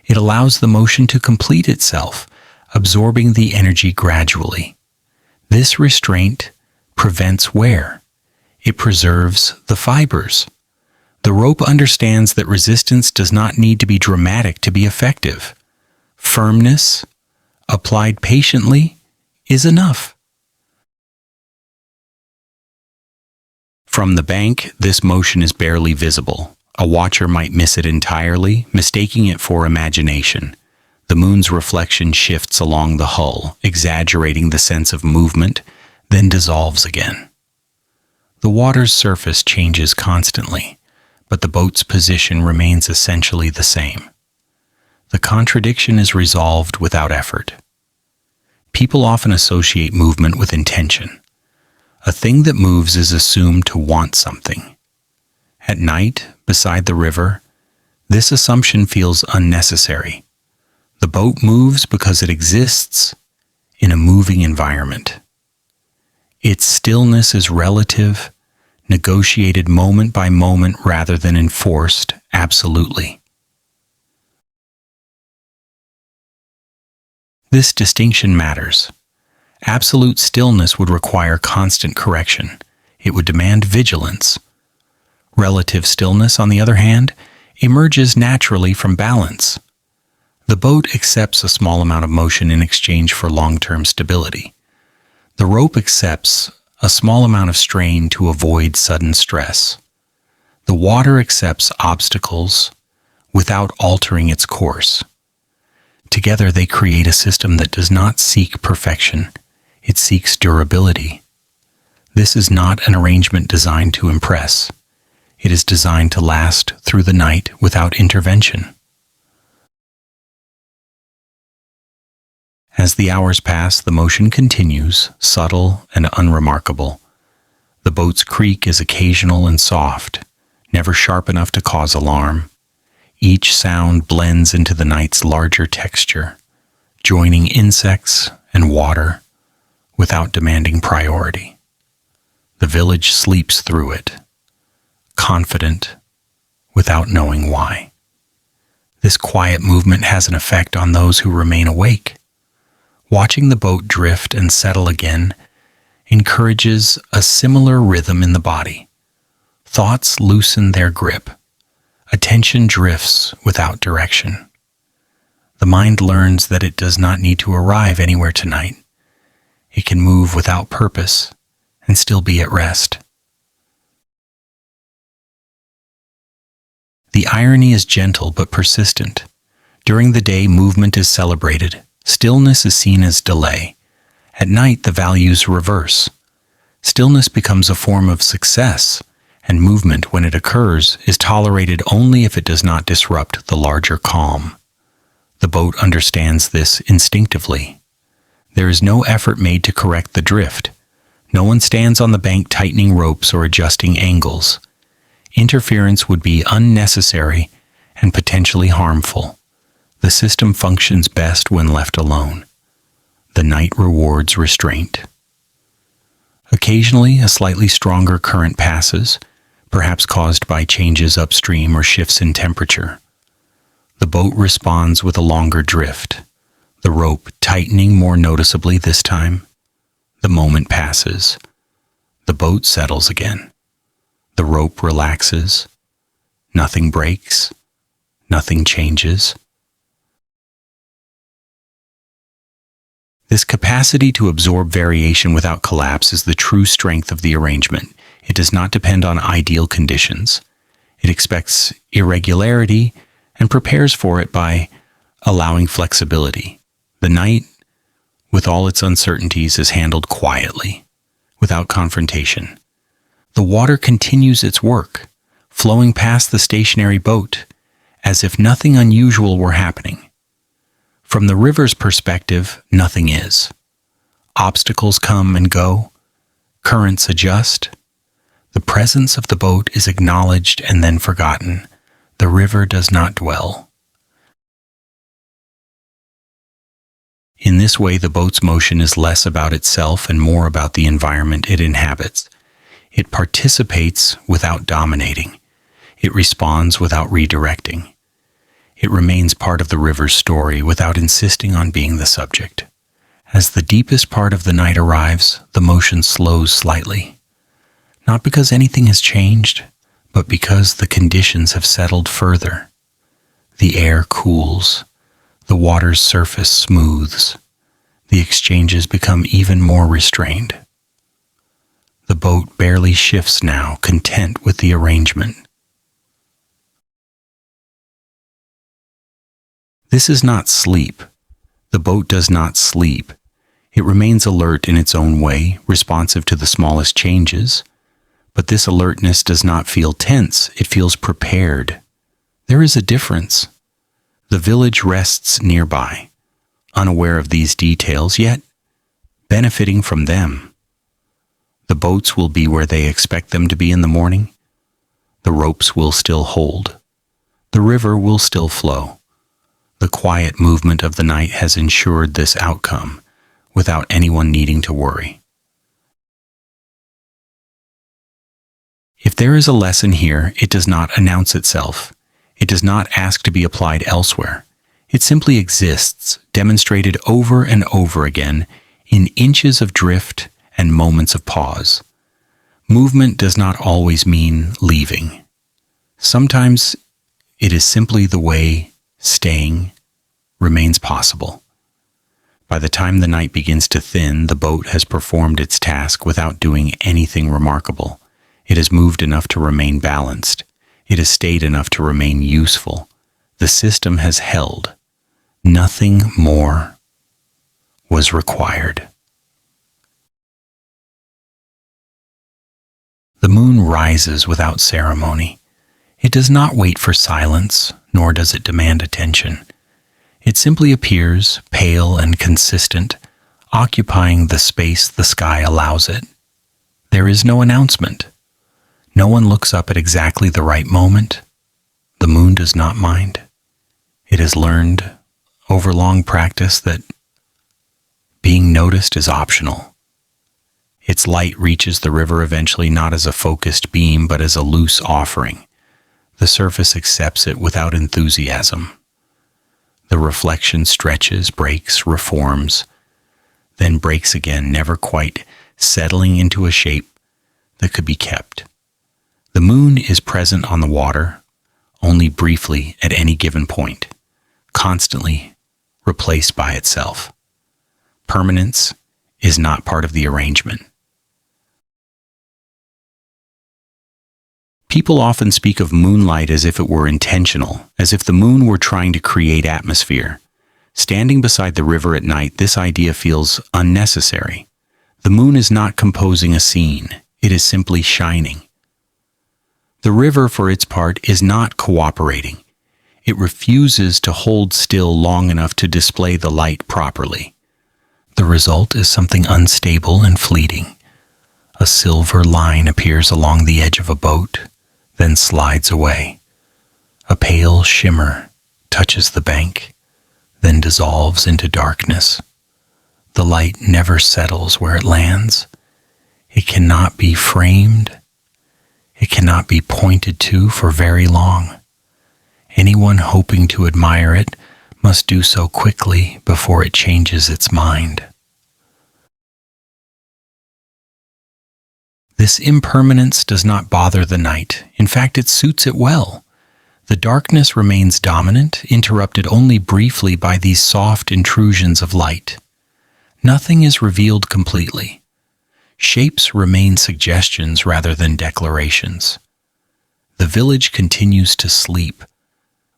It allows the motion to complete itself, absorbing the energy gradually. This restraint prevents wear. It preserves the fibers. The rope understands that resistance does not need to be dramatic to be effective. Firmness, applied patiently, is enough. From the bank, this motion is barely visible. A watcher might miss it entirely, mistaking it for imagination. The moon's reflection shifts along the hull, exaggerating the sense of movement, then dissolves again. The water's surface changes constantly, but the boat's position remains essentially the same. The contradiction is resolved without effort. People often associate movement with intention. A thing that moves is assumed to want something. At night, beside the river, this assumption feels unnecessary. The boat moves because it exists in a moving environment. Its stillness is relative, negotiated moment by moment rather than enforced absolutely. This distinction matters. Absolute stillness would require constant correction. It would demand vigilance. Relative stillness, on the other hand, emerges naturally from balance. The boat accepts a small amount of motion in exchange for long-term stability. The rope accepts a small amount of strain to avoid sudden stress. The water accepts obstacles without altering its course. Together they create a system that does not seek perfection. It seeks durability. This is not an arrangement designed to impress. It is designed to last through the night without intervention. As the hours pass, the motion continues, subtle and unremarkable. The boat's creak is occasional and soft, never sharp enough to cause alarm. Each sound blends into the night's larger texture, joining insects and water without demanding priority. The village sleeps through it, confident without knowing why. This quiet movement has an effect on those who remain awake. Watching the boat drift and settle again encourages a similar rhythm in the body. Thoughts loosen their grip. Attention drifts without direction. The mind learns that it does not need to arrive anywhere tonight. It can move without purpose and still be at rest. The irony is gentle but persistent. During the day, movement is celebrated. Stillness is seen as delay. At night, the values reverse. Stillness becomes a form of success, and movement, when it occurs, is tolerated only if it does not disrupt the larger calm. The boat understands this instinctively. There is no effort made to correct the drift. No one stands on the bank tightening ropes or adjusting angles. Interference would be unnecessary and potentially harmful. The system functions best when left alone. The night rewards restraint. Occasionally, a slightly stronger current passes, perhaps caused by changes upstream or shifts in temperature. The boat responds with a longer drift, the rope tightening more noticeably this time. The moment passes. The boat settles again. The rope relaxes. Nothing breaks. Nothing changes. This capacity to absorb variation without collapse is the true strength of the arrangement. It does not depend on ideal conditions. It expects irregularity and prepares for it by allowing flexibility. The night, with all its uncertainties, is handled quietly, without confrontation. The water continues its work, flowing past the stationary boat, as if nothing unusual were happening. From the river's perspective, nothing is. Obstacles come and go. Currents adjust. The presence of the boat is acknowledged and then forgotten. The river does not dwell. In this way, the boat's motion is less about itself and more about the environment it inhabits. It participates without dominating. It responds without redirecting. It remains part of the river's story without insisting on being the subject. As the deepest part of the night arrives, the motion slows slightly. Not because anything has changed, but because the conditions have settled further. The air cools. The water's surface smooths. The exchanges become even more restrained. The boat barely shifts now, content with the arrangement. This is not sleep. The boat does not sleep. It remains alert in its own way, responsive to the smallest changes. But this alertness does not feel tense. It feels prepared. There is a difference. The village rests nearby, unaware of these details, yet benefiting from them. The boats will be where they expect them to be in the morning. The ropes will still hold. The river will still flow. The quiet movement of the night has ensured this outcome without anyone needing to worry. If there is a lesson here, it does not announce itself. It does not ask to be applied elsewhere. It simply exists, demonstrated over and over again in inches of drift and moments of pause. Movement does not always mean leaving. Sometimes it is simply the way staying remains possible. By the time the night begins to thin, the boat has performed its task without doing anything remarkable. It has moved enough to remain balanced. It has stayed enough to remain useful. The system has held. Nothing more was required. The moon rises without ceremony. It does not wait for silence, nor does it demand attention. It simply appears, pale and consistent, occupying the space the sky allows it. There is no announcement. No one looks up at exactly the right moment. The moon does not mind. It has learned over long practice that being noticed is optional. Its light reaches the river eventually not as a focused beam but as a loose offering. The surface accepts it without enthusiasm. The reflection stretches, breaks, reforms, then breaks again, never quite settling into a shape that could be kept. The moon is present on the water, only briefly at any given point, constantly replaced by itself. Permanence is not part of the arrangement. People often speak of moonlight as if it were intentional, as if the moon were trying to create atmosphere. Standing beside the river at night, this idea feels unnecessary. The moon is not composing a scene, it is simply shining. The river, for its part, is not cooperating. It refuses to hold still long enough to display the light properly. The result is something unstable and fleeting. A silver line appears along the edge of a boat, then slides away. A pale shimmer touches the bank, then dissolves into darkness. The light never settles where it lands. It cannot be framed. It cannot be pointed to for very long. Anyone hoping to admire it must do so quickly before it changes its mind. This impermanence does not bother the night. In fact, it suits it well. The darkness remains dominant, interrupted only briefly by these soft intrusions of light. Nothing is revealed completely. Shapes remain suggestions rather than declarations. The village continues to sleep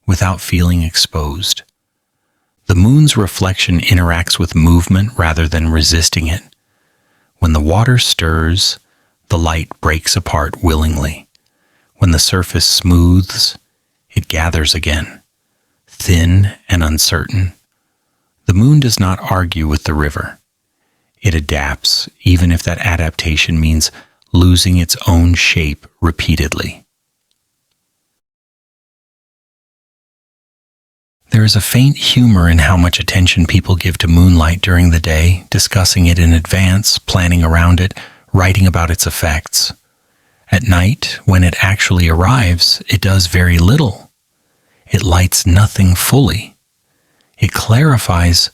without feeling exposed. The moon's reflection interacts with movement rather than resisting it. When the water stirs, the light breaks apart willingly. When the surface smooths, it gathers again, thin and uncertain. The moon does not argue with the river. It adapts, even if that adaptation means losing its own shape repeatedly. There is a faint humor in how much attention people give to moonlight during the day, discussing it in advance, planning around it, writing about its effects. At night, when it actually arrives, it does very little. It lights nothing fully. It clarifies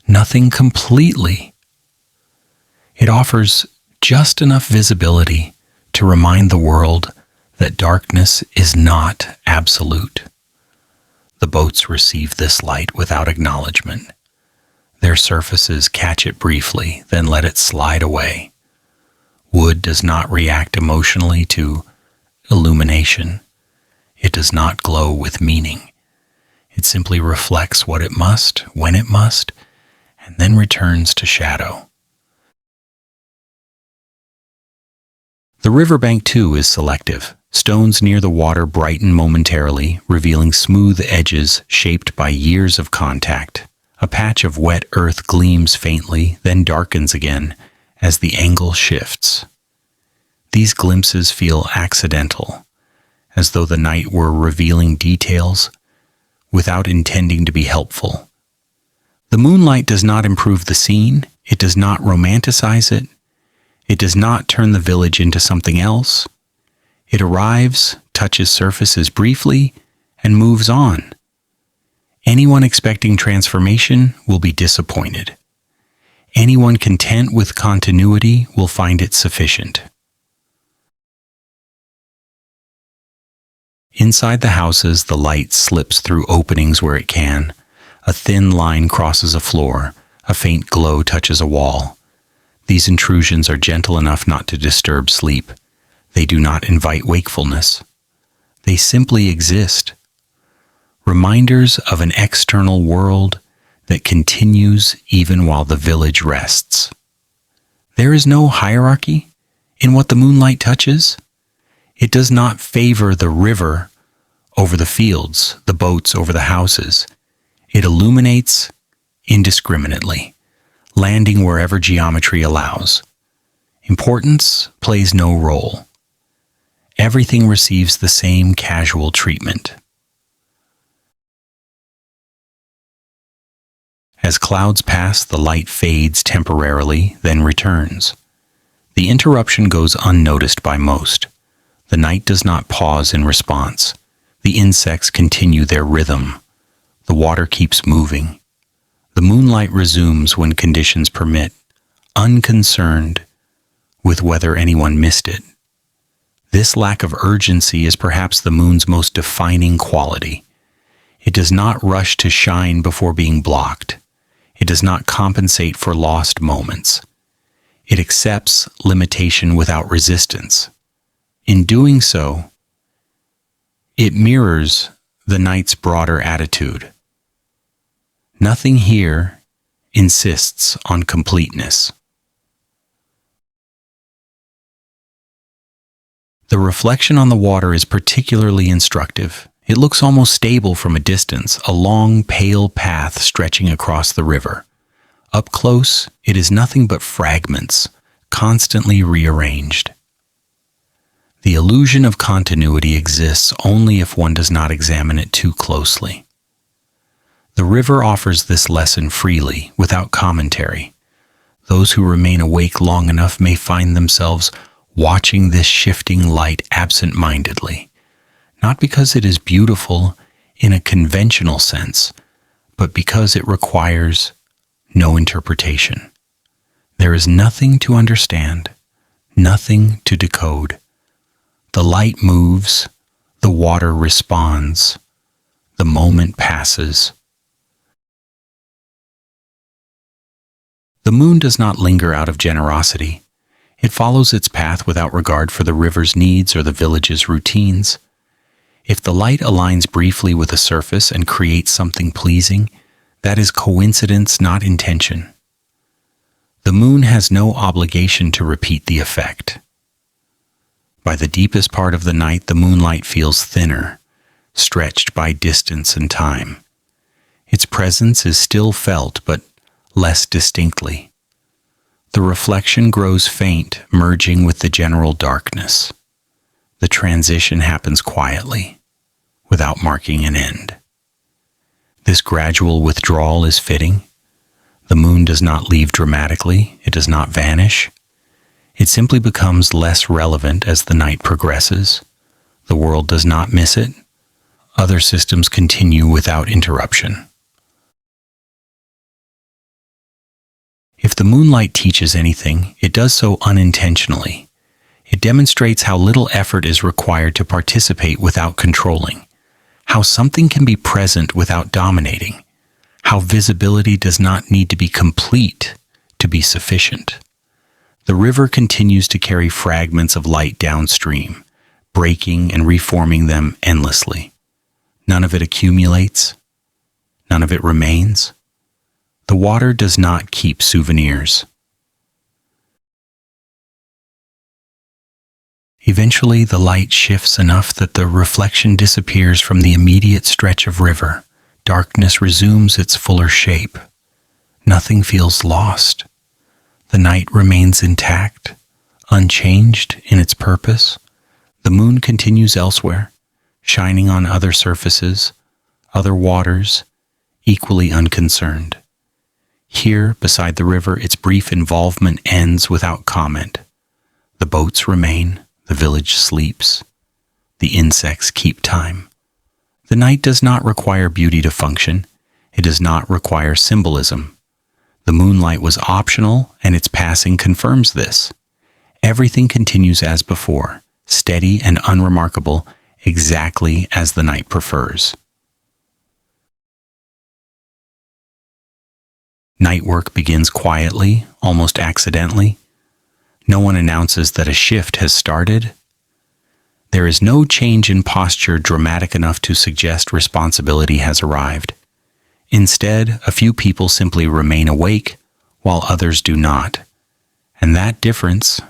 nothing completely. It offers just enough visibility to remind the world that darkness is not absolute. The boats receive this light without acknowledgement. Their surfaces catch it briefly, then let it slide away. Wood does not react emotionally to illumination. It does not glow with meaning. It simply reflects what it must, when it must, and then returns to shadow. The riverbank, too, is selective. Stones near the water brighten momentarily, revealing smooth edges shaped by years of contact. A patch of wet earth gleams faintly, then darkens again as the angle shifts. These glimpses feel accidental, as though the night were revealing details without intending to be helpful. The moonlight does not improve the scene, it does not romanticize it, it does not turn the village into something else. It arrives, touches surfaces briefly, and moves on. Anyone expecting transformation will be disappointed. Anyone content with continuity will find it sufficient. Inside the houses, the light slips through openings where it can. A thin line crosses a floor. A faint glow touches a wall. These intrusions are gentle enough not to disturb sleep. They do not invite wakefulness. They simply exist. Reminders of an external world that continues even while the village rests. There is no hierarchy in what the moonlight touches. It does not favor the river over the fields, the boats over the houses. It illuminates indiscriminately, landing wherever geometry allows. Importance plays no role. Everything receives the same casual treatment. As clouds pass, the light fades temporarily, then returns. The interruption goes unnoticed by most. The night does not pause in response. The insects continue their rhythm. The water keeps moving. The moonlight resumes when conditions permit, unconcerned with whether anyone missed it. This lack of urgency is perhaps the moon's most defining quality. It does not rush to shine before being blocked. It does not compensate for lost moments. It accepts limitation without resistance. In doing so, it mirrors the night's broader attitude. Nothing here insists on completeness. The reflection on the water is particularly instructive. It looks almost stable from a distance, a long, pale path stretching across the river. Up close, it is nothing but fragments, constantly rearranged. The illusion of continuity exists only if one does not examine it too closely. The river offers this lesson freely, without commentary. Those who remain awake long enough may find themselves watching this shifting light absent-mindedly, not because it is beautiful in a conventional sense, but because it requires no interpretation. There is nothing to understand, nothing to decode. The light moves, the water responds, the moment passes. The moon does not linger out of generosity. It follows its path without regard for the river's needs or the village's routines. If the light aligns briefly with a surface and creates something pleasing, that is coincidence, not intention. The moon has no obligation to repeat the effect. By the deepest part of the night, the moonlight feels thinner, stretched by distance and time. Its presence is still felt, but less distinctly. The reflection grows faint, merging with the general darkness. The transition happens quietly, without marking an end. This gradual withdrawal is fitting. The moon does not leave dramatically, it does not vanish. It simply becomes less relevant as the night progresses. The world does not miss it. Other systems continue without interruption. If the moonlight teaches anything, it does so unintentionally. It demonstrates how little effort is required to participate without controlling, how something can be present without dominating, how visibility does not need to be complete to be sufficient. The river continues to carry fragments of light downstream, breaking and reforming them endlessly. None of it accumulates. None of it remains. The water does not keep souvenirs. Eventually, the light shifts enough that the reflection disappears from the immediate stretch of river, darkness resumes its fuller shape. Nothing feels lost. The night remains intact, unchanged in its purpose. The moon continues elsewhere, shining on other surfaces, other waters, equally unconcerned. Here, beside the river, its brief involvement ends without comment. The boats remain, the village sleeps, the insects keep time. The night does not require beauty to function. It does not require symbolism. The moonlight was optional, and its passing confirms this. Everything continues as before, steady and unremarkable, exactly as the night prefers. Night work begins quietly, almost accidentally. No one announces that a shift has started. There is no change in posture dramatic enough to suggest responsibility has arrived. Instead, a few people simply remain awake, while others do not. And that difference,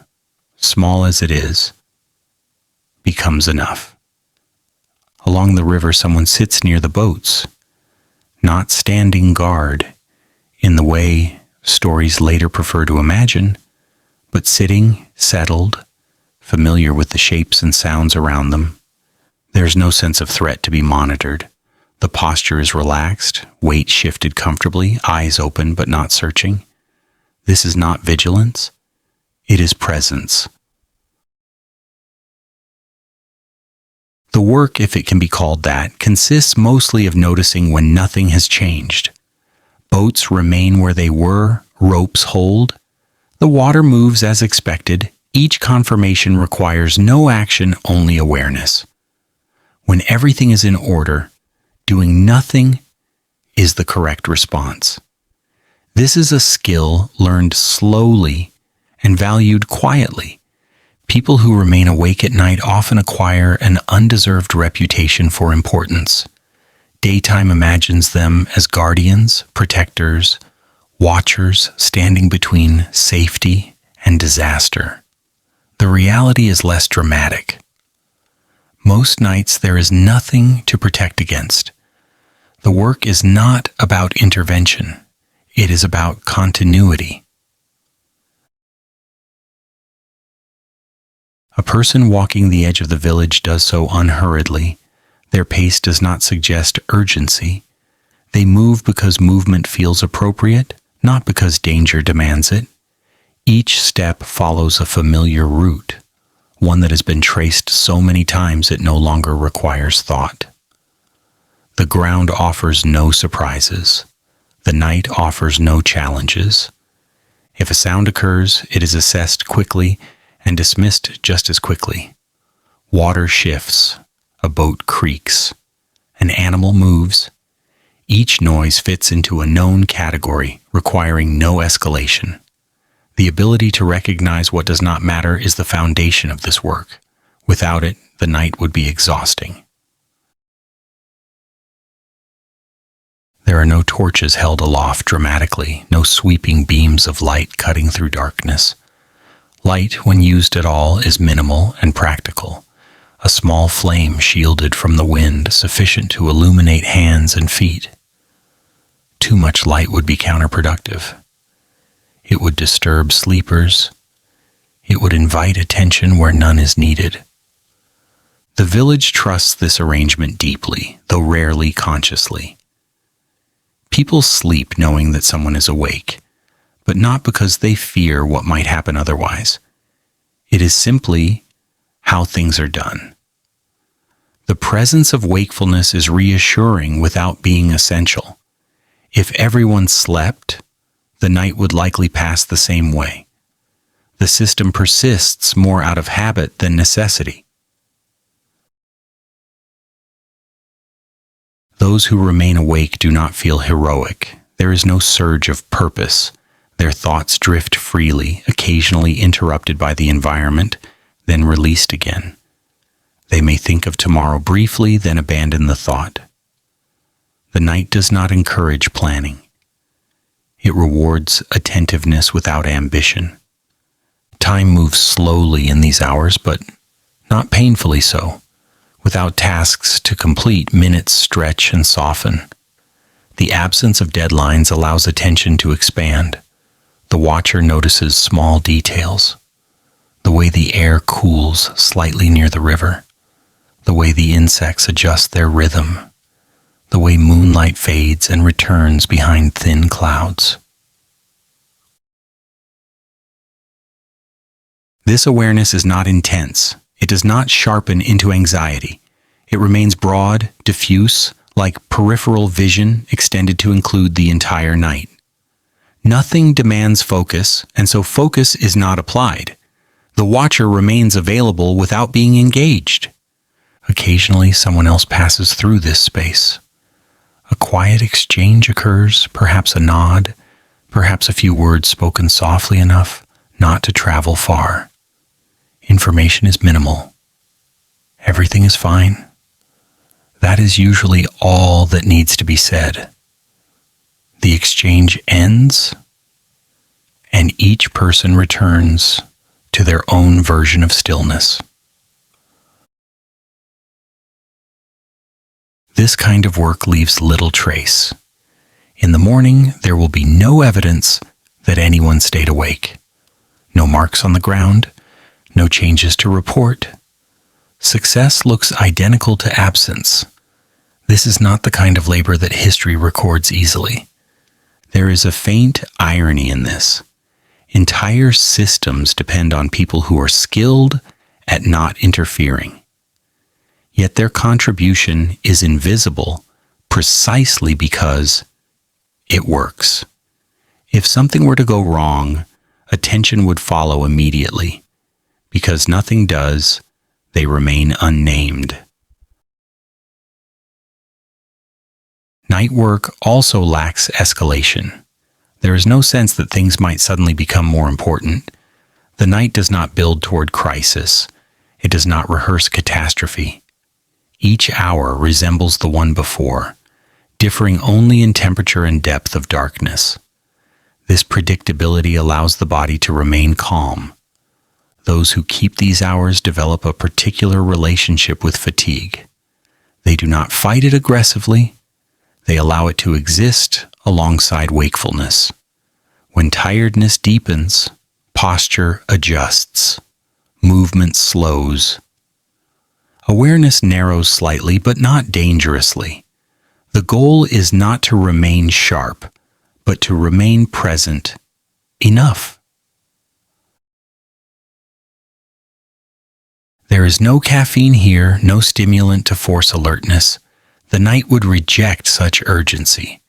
small as it is, becomes enough. Along the river, someone sits near the boats, not standing guard in the way stories later prefer to imagine, but sitting, settled, familiar with the shapes and sounds around them. There's no sense of threat to be monitored. The posture is relaxed, weight shifted comfortably, eyes open but not searching. This is not vigilance. It is presence. The work, if it can be called that, consists mostly of noticing when nothing has changed. Boats remain where they were, ropes hold. The water moves as expected. Each confirmation requires no action, only awareness. When everything is in order, doing nothing is the correct response. This is a skill learned slowly and valued quietly. People who remain awake at night often acquire an undeserved reputation for importance. Daytime imagines them as guardians, protectors, watchers standing between safety and disaster. The reality is less dramatic. Most nights there is nothing to protect against. The work is not about intervention. It is about continuity. A person walking the edge of the village does so unhurriedly. Their pace does not suggest urgency. They move because movement feels appropriate, not because danger demands it. Each step follows a familiar route, one that has been traced so many times it no longer requires thought. The ground offers no surprises. The night offers no challenges. If a sound occurs, it is assessed quickly and dismissed just as quickly. Water shifts. A boat creaks. An animal moves. Each noise fits into a known category, requiring no escalation. The ability to recognize what does not matter is the foundation of this work. Without it, the night would be exhausting. There are no torches held aloft dramatically, no sweeping beams of light cutting through darkness. Light, when used at all, is minimal and practical. A small flame shielded from the wind, sufficient to illuminate hands and feet. Too much light would be counterproductive. It would disturb sleepers. It would invite attention where none is needed. The village trusts this arrangement deeply, though rarely consciously. People sleep knowing that someone is awake, but not because they fear what might happen otherwise. It is simply how things are done. The presence of wakefulness is reassuring without being essential. If everyone slept, the night would likely pass the same way. The system persists more out of habit than necessity. Those who remain awake do not feel heroic. There is no surge of purpose. Their thoughts drift freely, occasionally interrupted by the environment, then released again. They may think of tomorrow briefly, then abandon the thought. The night does not encourage planning. It rewards attentiveness without ambition. Time moves slowly in these hours, but not painfully so. Without tasks to complete, minutes stretch and soften. The absence of deadlines allows attention to expand. The watcher notices small details. The way the air cools slightly near the river. The way the insects adjust their rhythm. The way moonlight fades and returns behind thin clouds. This awareness is not intense. It does not sharpen into anxiety. It remains broad, diffuse, like peripheral vision extended to include the entire night. Nothing demands focus, and so focus is not applied. The watcher remains available without being engaged. Occasionally, someone else passes through this space. A quiet exchange occurs, perhaps a nod, perhaps a few words spoken softly enough not to travel far. Information is minimal. Everything is fine. That is usually all that needs to be said. The exchange ends, and each person returns to their own version of stillness. This kind of work leaves little trace. In the morning, there will be no evidence that anyone stayed awake. No marks on the ground, no changes to report. Success looks identical to absence. This is not the kind of labor that history records easily. There is a faint irony in this. Entire systems depend on people who are skilled at not interfering. Yet their contribution is invisible precisely because it works. If something were to go wrong, attention would follow immediately. Because nothing does, they remain unnamed. Night work also lacks escalation. There is no sense that things might suddenly become more important. The night does not build toward crisis. It does not rehearse catastrophe. Each hour resembles the one before, differing only in temperature and depth of darkness. This predictability allows the body to remain calm. Those who keep these hours develop a particular relationship with fatigue. They do not fight it aggressively. They allow it to exist alongside wakefulness. When tiredness deepens, posture adjusts, movement slows. Awareness narrows slightly, but not dangerously. The goal is not to remain sharp, but to remain present enough. There is no caffeine here, no stimulant to force alertness. The night would reject such urgency.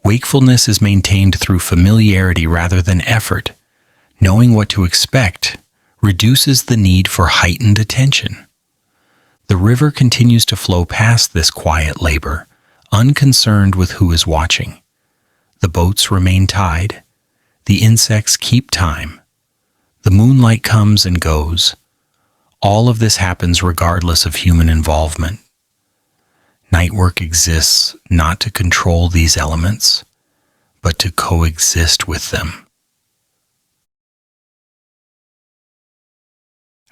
Wakefulness is maintained through familiarity rather than effort. Knowing what to expect reduces the need for heightened attention. The river continues to flow past this quiet labor, unconcerned with who is watching. The boats remain tied. The insects keep time. The moonlight comes and goes. All of this happens regardless of human involvement. Night work exists not to control these elements, but to coexist with them.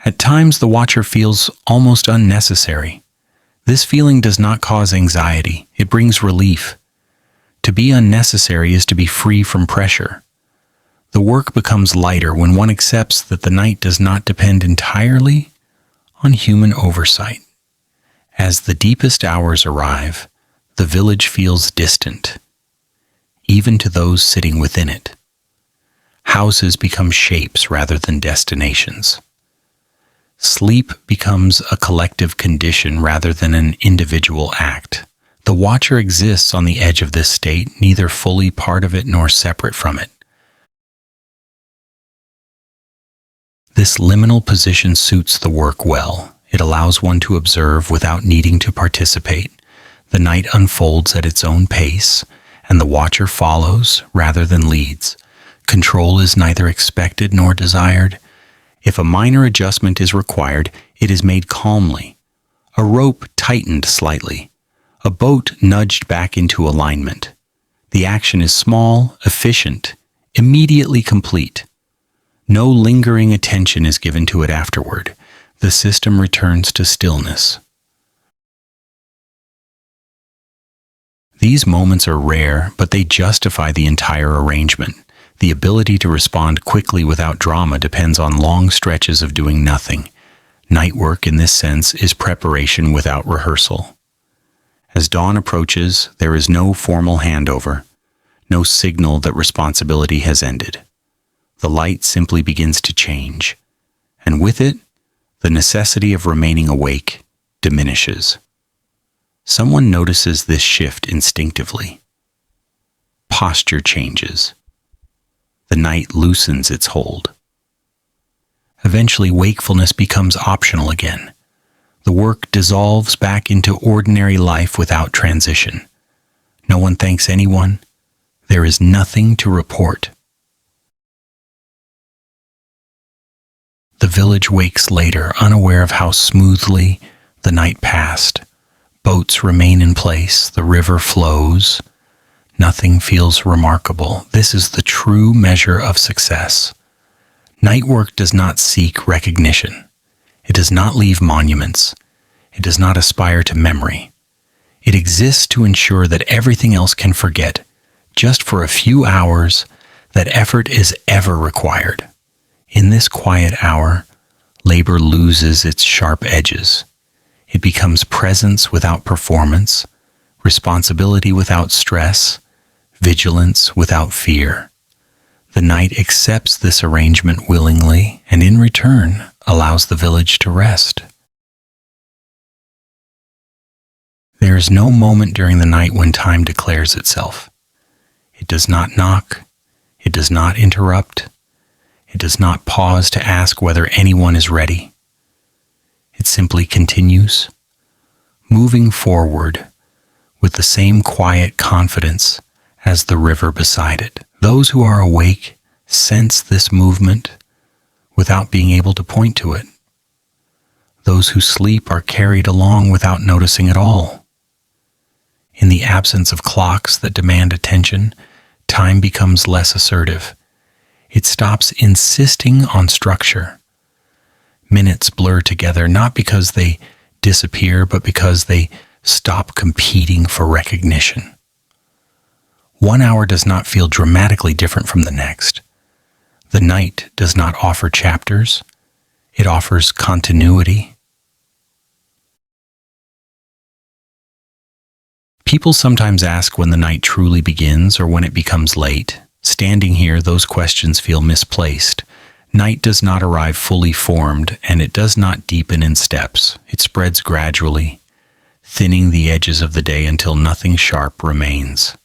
At times, the watcher feels almost unnecessary. This feeling does not cause anxiety. It brings relief. To be unnecessary is to be free from pressure. The work becomes lighter when one accepts that the night does not depend entirely on human oversight. As the deepest hours arrive, the village feels distant, even to those sitting within it. Houses become shapes rather than destinations. Sleep becomes a collective condition rather than an individual act. The watcher exists on the edge of this state, neither fully part of it nor separate from it. This liminal position suits the work well. It allows one to observe without needing to participate. The night unfolds at its own pace, and the watcher follows rather than leads. Control is neither expected nor desired. If a minor adjustment is required, it is made calmly. A rope tightened slightly. A boat nudged back into alignment. The action is small, efficient, immediately complete. No lingering attention is given to it afterward. The system returns to stillness. These moments are rare, but they justify the entire arrangement. The ability to respond quickly without drama depends on long stretches of doing nothing. Night work, in this sense, is preparation without rehearsal. As dawn approaches, there is no formal handover, no signal that responsibility has ended. The light simply begins to change, and with it, the necessity of remaining awake diminishes. Someone notices this shift instinctively. Posture changes. The night loosens its hold. Eventually, wakefulness becomes optional again. The work dissolves back into ordinary life without transition. No one thanks anyone. There is nothing to report. The village wakes later, unaware of how smoothly the night passed. Boats remain in place, the river flows. Nothing feels remarkable. This is the true measure of success. Night work does not seek recognition. It does not leave monuments. It does not aspire to memory. It exists to ensure that everything else can forget, just for a few hours, that effort is ever required. In this quiet hour, labor loses its sharp edges. It becomes presence without performance, responsibility without stress, vigilance without fear. The night accepts this arrangement willingly and in return allows the village to rest. There is no moment during the night when time declares itself. It does not knock. It does not interrupt. It does not pause to ask whether anyone is ready. It simply continues, moving forward with the same quiet confidence as the river beside it. Those who are awake sense this movement without being able to point to it. Those who sleep are carried along without noticing at all. In the absence of clocks that demand attention, time becomes less assertive. It stops insisting on structure. Minutes blur together not because they disappear, but because they stop competing for recognition. 1 hour does not feel dramatically different from the next. The night does not offer chapters. It offers continuity. People sometimes ask when the night truly begins or when it becomes late. Standing here, those questions feel misplaced. Night does not arrive fully formed, and it does not deepen in steps. It spreads gradually, thinning the edges of the day until nothing sharp remains.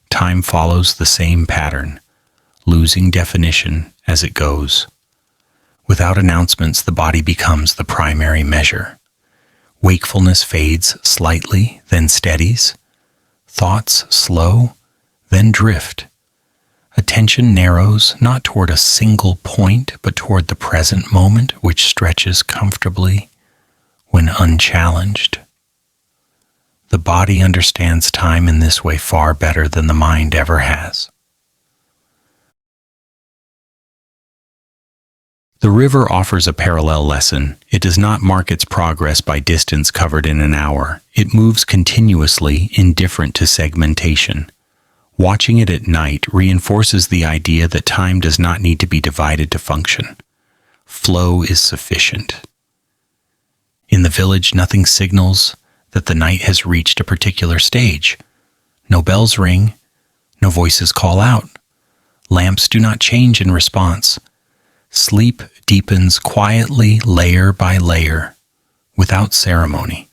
Time follows the same pattern, losing definition as it goes. Without announcements, the body becomes the primary measure. Wakefulness fades slightly, then steadies. Thoughts slow, then drift. Attention narrows not toward a single point, but toward the present moment, which stretches comfortably when unchallenged. The body understands time in this way far better than the mind ever has. The river offers a parallel lesson. It does not mark its progress by distance covered in an hour. It moves continuously, indifferent to segmentation. Watching it at night reinforces the idea that time does not need to be divided to function. Flow is sufficient. In the village, nothing signals that the night has reached a particular stage. No bells ring, no voices call out. Lamps do not change in response. Sleep deepens quietly, layer by layer, without ceremony.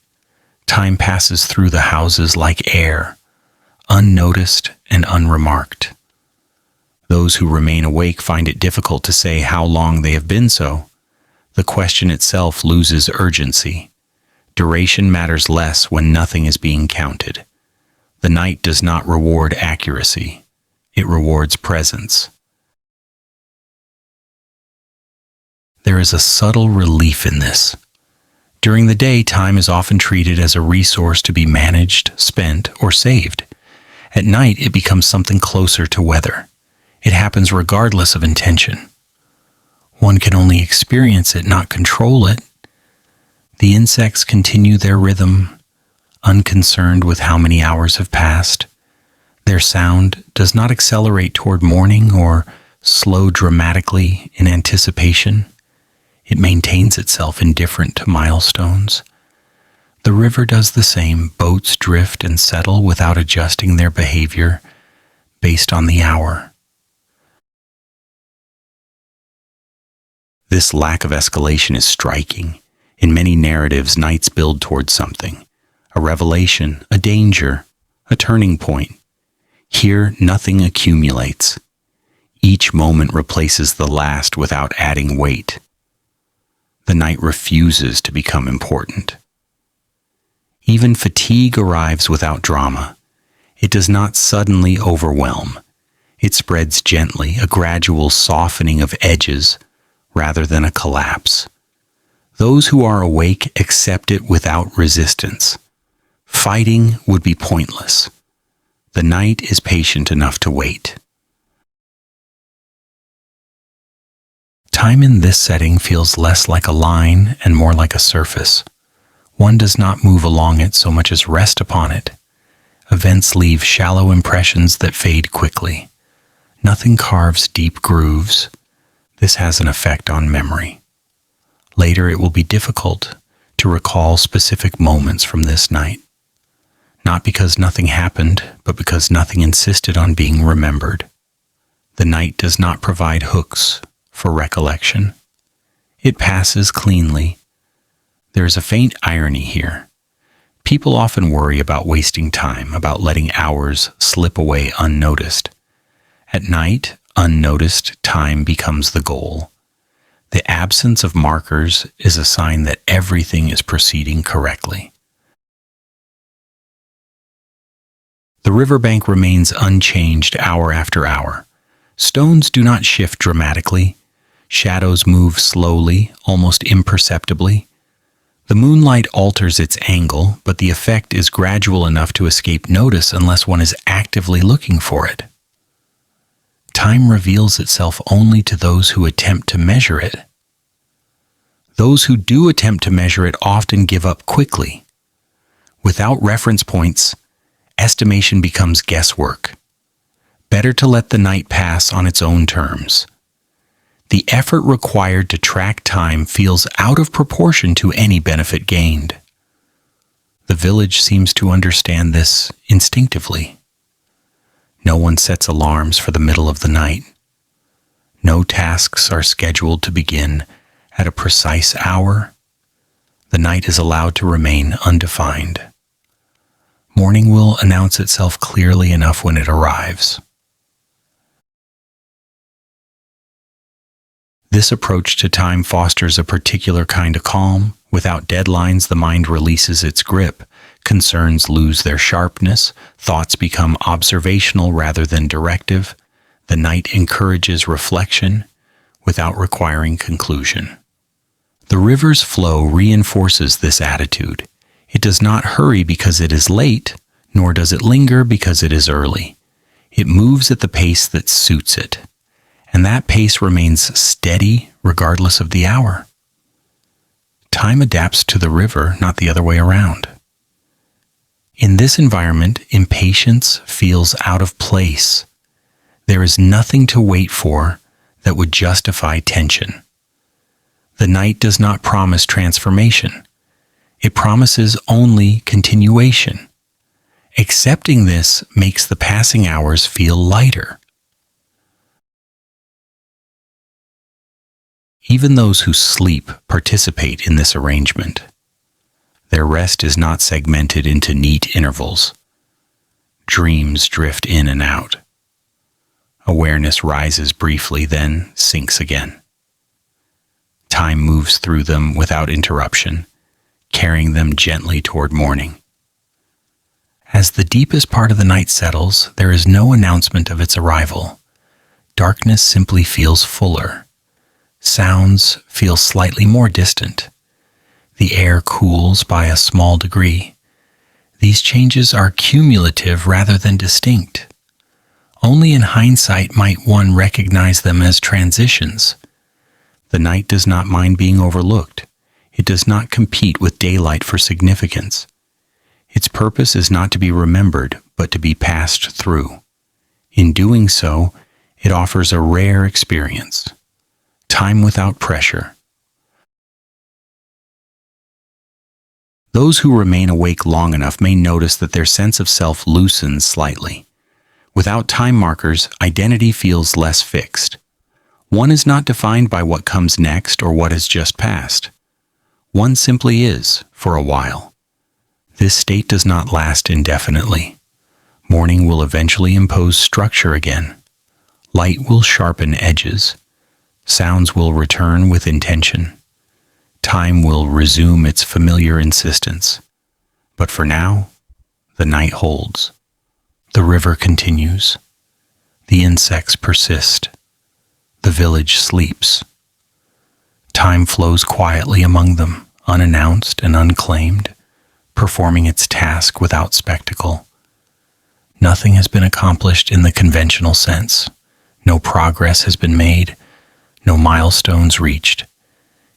Time passes through the houses like air, unnoticed and unremarked. Those who remain awake find it difficult to say how long they have been so. The question itself loses urgency. Duration matters less when nothing is being counted. The night does not reward accuracy. It rewards presence. There is a subtle relief in this. During the day, time is often treated as a resource to be managed, spent, or saved. At night, it becomes something closer to weather. It happens regardless of intention. One can only experience it, not control it. The insects continue their rhythm, unconcerned with how many hours have passed. Their sound does not accelerate toward morning or slow dramatically in anticipation. It maintains itself indifferent to milestones. The river does the same. Boats drift and settle without adjusting their behavior based on the hour. This lack of escalation is striking. In many narratives, nights build towards something, a revelation, a danger, a turning point. Here, nothing accumulates. Each moment replaces the last without adding weight. The night refuses to become important. Even fatigue arrives without drama. It does not suddenly overwhelm. It spreads gently, a gradual softening of edges rather than a collapse. Those who are awake accept it without resistance. Fighting would be pointless. The night is patient enough to wait. Time in this setting feels less like a line and more like a surface. One does not move along it so much as rest upon it. Events leave shallow impressions that fade quickly. Nothing carves deep grooves. This has an effect on memory. Later it will be difficult to recall specific moments from this night. Not because nothing happened, but because nothing insisted on being remembered. The night does not provide hooks for recollection. It passes cleanly. There is a faint irony here. People often worry about wasting time, about letting hours slip away unnoticed. At night, unnoticed time becomes the goal. The absence of markers is a sign that everything is proceeding correctly. The riverbank remains unchanged hour after hour. Stones do not shift dramatically. Shadows move slowly, almost imperceptibly. The moonlight alters its angle, but the effect is gradual enough to escape notice unless one is actively looking for it. Time reveals itself only to those who attempt to measure it. Those who do attempt to measure it often give up quickly. Without reference points, estimation becomes guesswork. Better to let the night pass on its own terms. The effort required to track time feels out of proportion to any benefit gained. The village seems to understand this instinctively. No one sets alarms for the middle of the night. No tasks are scheduled to begin at a precise hour. The night is allowed to remain undefined. Morning will announce itself clearly enough when it arrives. This approach to time fosters a particular kind of calm. Without deadlines, the mind releases its grip. Concerns lose their sharpness. Thoughts become observational rather than directive. The night encourages reflection without requiring conclusion. The river's flow reinforces this attitude. It does not hurry because it is late, nor does it linger because it is early. It moves at the pace that suits it. And that pace remains steady regardless of the hour. Time adapts to the river, not the other way around. In this environment, impatience feels out of place. There is nothing to wait for that would justify tension. The night does not promise transformation. It promises only continuation. Accepting this makes the passing hours feel lighter. Even those who sleep participate in this arrangement. Their rest is not segmented into neat intervals. Dreams drift in and out. Awareness rises briefly, then sinks again. Time moves through them without interruption, carrying them gently toward morning. As the deepest part of the night settles, there is no announcement of its arrival. Darkness simply feels fuller. Sounds feel slightly more distant. The air cools by a small degree. These changes are cumulative rather than distinct. Only in hindsight might one recognize them as transitions. The night does not mind being overlooked. It does not compete with daylight for significance. Its purpose is not to be remembered, but to be passed through. In doing so, it offers a rare experience, time without pressure. Those who remain awake long enough may notice that their sense of self loosens slightly. Without time markers, identity feels less fixed. One is not defined by what comes next or what has just passed. One simply is, for a while. This state does not last indefinitely. Morning will eventually impose structure again. Light will sharpen edges. Sounds will return with intention. Time will resume its familiar insistence. But for now, the night holds. The river continues. The insects persist. The village sleeps. Time flows quietly among them, unannounced and unclaimed, performing its task without spectacle. Nothing has been accomplished in the conventional sense. No progress has been made, no milestones reached.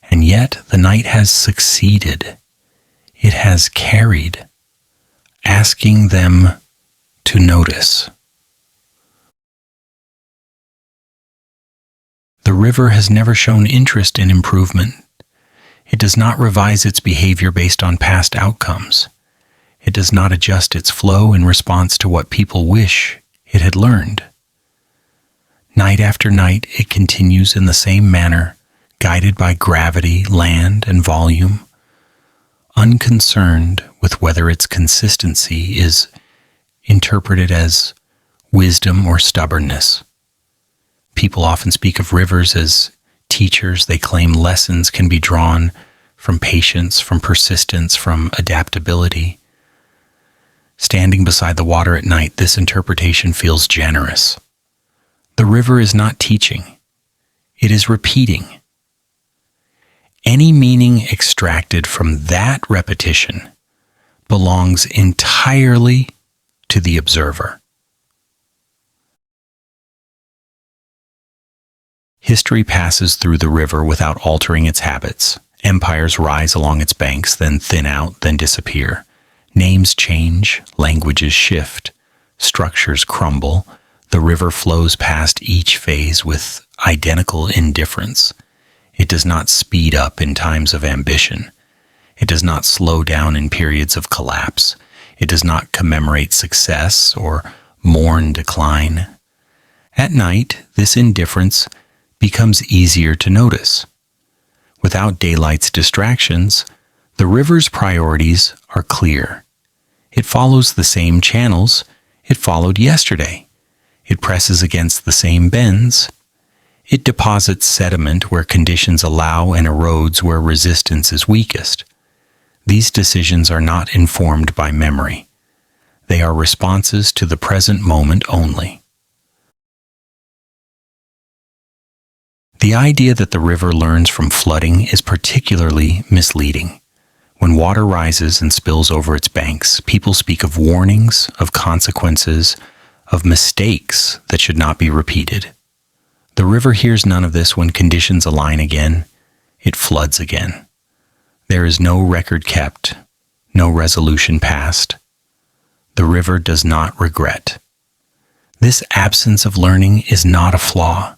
And yet the night has succeeded. It has carried, asking them to notice. The river has never shown interest in improvement. It does not revise its behavior based on past outcomes. It does not adjust its flow in response to what people wish it had learned. Night after night, it continues in the same manner, guided by gravity, land, and volume, unconcerned with whether its consistency is interpreted as wisdom or stubbornness. People often speak of rivers as teachers. They claim lessons can be drawn from patience, from persistence, from adaptability. Standing beside the water at night, this interpretation feels generous. The river is not teaching. It is repeating. Any meaning extracted from that repetition belongs entirely to the observer. History passes through the river without altering its habits. Empires rise along its banks, then thin out, then disappear. Names change, languages shift, structures crumble. The river flows past each phase with identical indifference. It does not speed up in times of ambition. It does not slow down in periods of collapse. It does not commemorate success or mourn decline. At night, this indifference becomes easier to notice. Without daylight's distractions, the river's priorities are clear. It follows the same channels it followed yesterday. It presses against the same bends. It deposits sediment where conditions allow and erodes where resistance is weakest. These decisions are not informed by memory. They are responses to the present moment only. The idea that the river learns from flooding is particularly misleading. When water rises and spills over its banks, people speak of warnings, of consequences, of mistakes that should not be repeated. The river hears none of this when conditions align again. It floods again. There is no record kept, no resolution passed. The river does not regret. This absence of learning is not a flaw.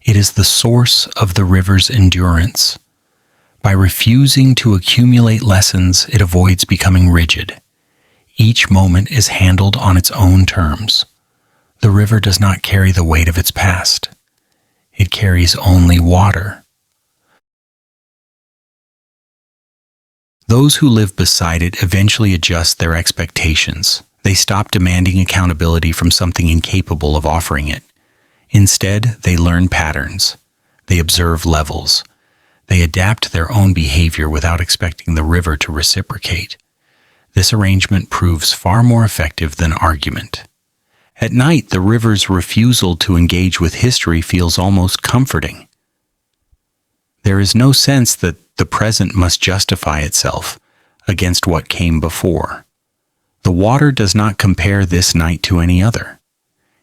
It is the source of the river's endurance. By refusing to accumulate lessons, it avoids becoming rigid. Each moment is handled on its own terms. The river does not carry the weight of its past. It carries only water. Those who live beside it eventually adjust their expectations. They stop demanding accountability from something incapable of offering it. Instead, they learn patterns. They observe levels. They adapt their own behavior without expecting the river to reciprocate. This arrangement proves far more effective than argument. At night, the river's refusal to engage with history feels almost comforting. There is no sense that the present must justify itself against what came before. The water does not compare this night to any other.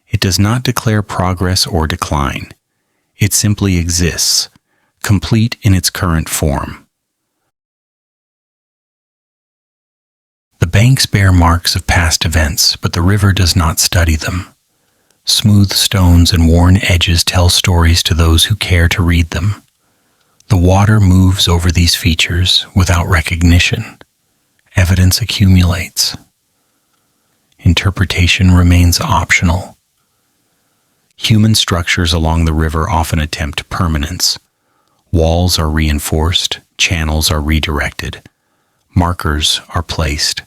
It does not declare progress or decline. It simply exists, complete in its current form. The banks bear marks of past events, but the river does not study them. Smooth stones and worn edges tell stories to those who care to read them. The water moves over these features without recognition. Evidence accumulates. Interpretation remains optional. Human structures along the river often attempt permanence. Walls are reinforced, channels are redirected, markers are placed.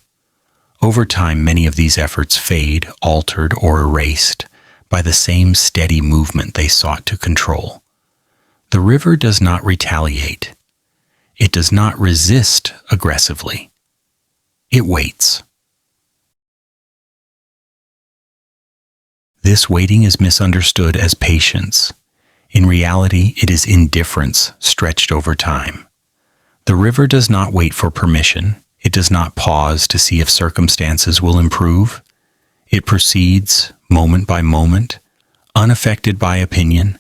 Over time, many of these efforts fade, altered, or erased by the same steady movement they sought to control. The river does not retaliate. It does not resist aggressively. It waits. This waiting is misunderstood as patience. In reality, it is indifference stretched over time. The river does not wait for permission. It does not pause to see if circumstances will improve. It proceeds, moment by moment, unaffected by opinion.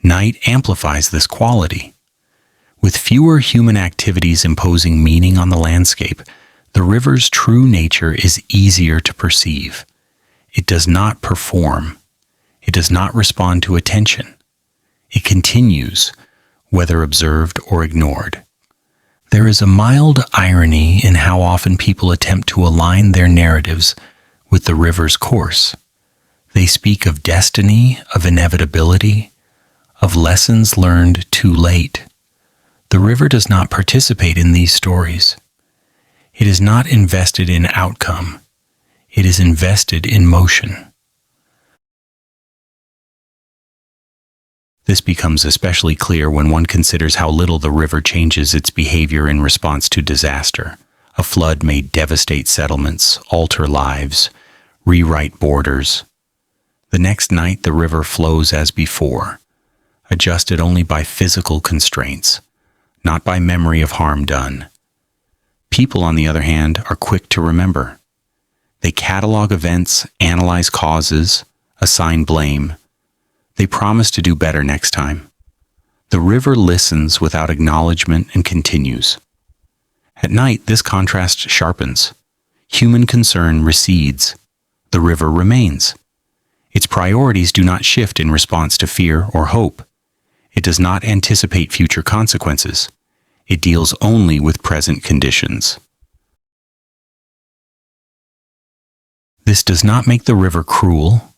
Night amplifies this quality. With fewer human activities imposing meaning on the landscape, the river's true nature is easier to perceive. It does not perform. It does not respond to attention. It continues, whether observed or ignored. There is a mild irony in how often people attempt to align their narratives with the river's course. They speak of destiny, of inevitability, of lessons learned too late. The river does not participate in these stories. It is not invested in outcome. It is invested in motion. This becomes especially clear when one considers how little the river changes its behavior in response to disaster. A flood may devastate settlements, alter lives, rewrite borders. The next night the river flows as before, adjusted only by physical constraints, not by memory of harm done. People, on the other hand, are quick to remember. They catalog events, analyze causes, assign blame. They promise to do better next time. The river listens without acknowledgement and continues. At night, this contrast sharpens. Human concern recedes. The river remains. Its priorities do not shift in response to fear or hope. It does not anticipate future consequences. It deals only with present conditions. This does not make the river cruel.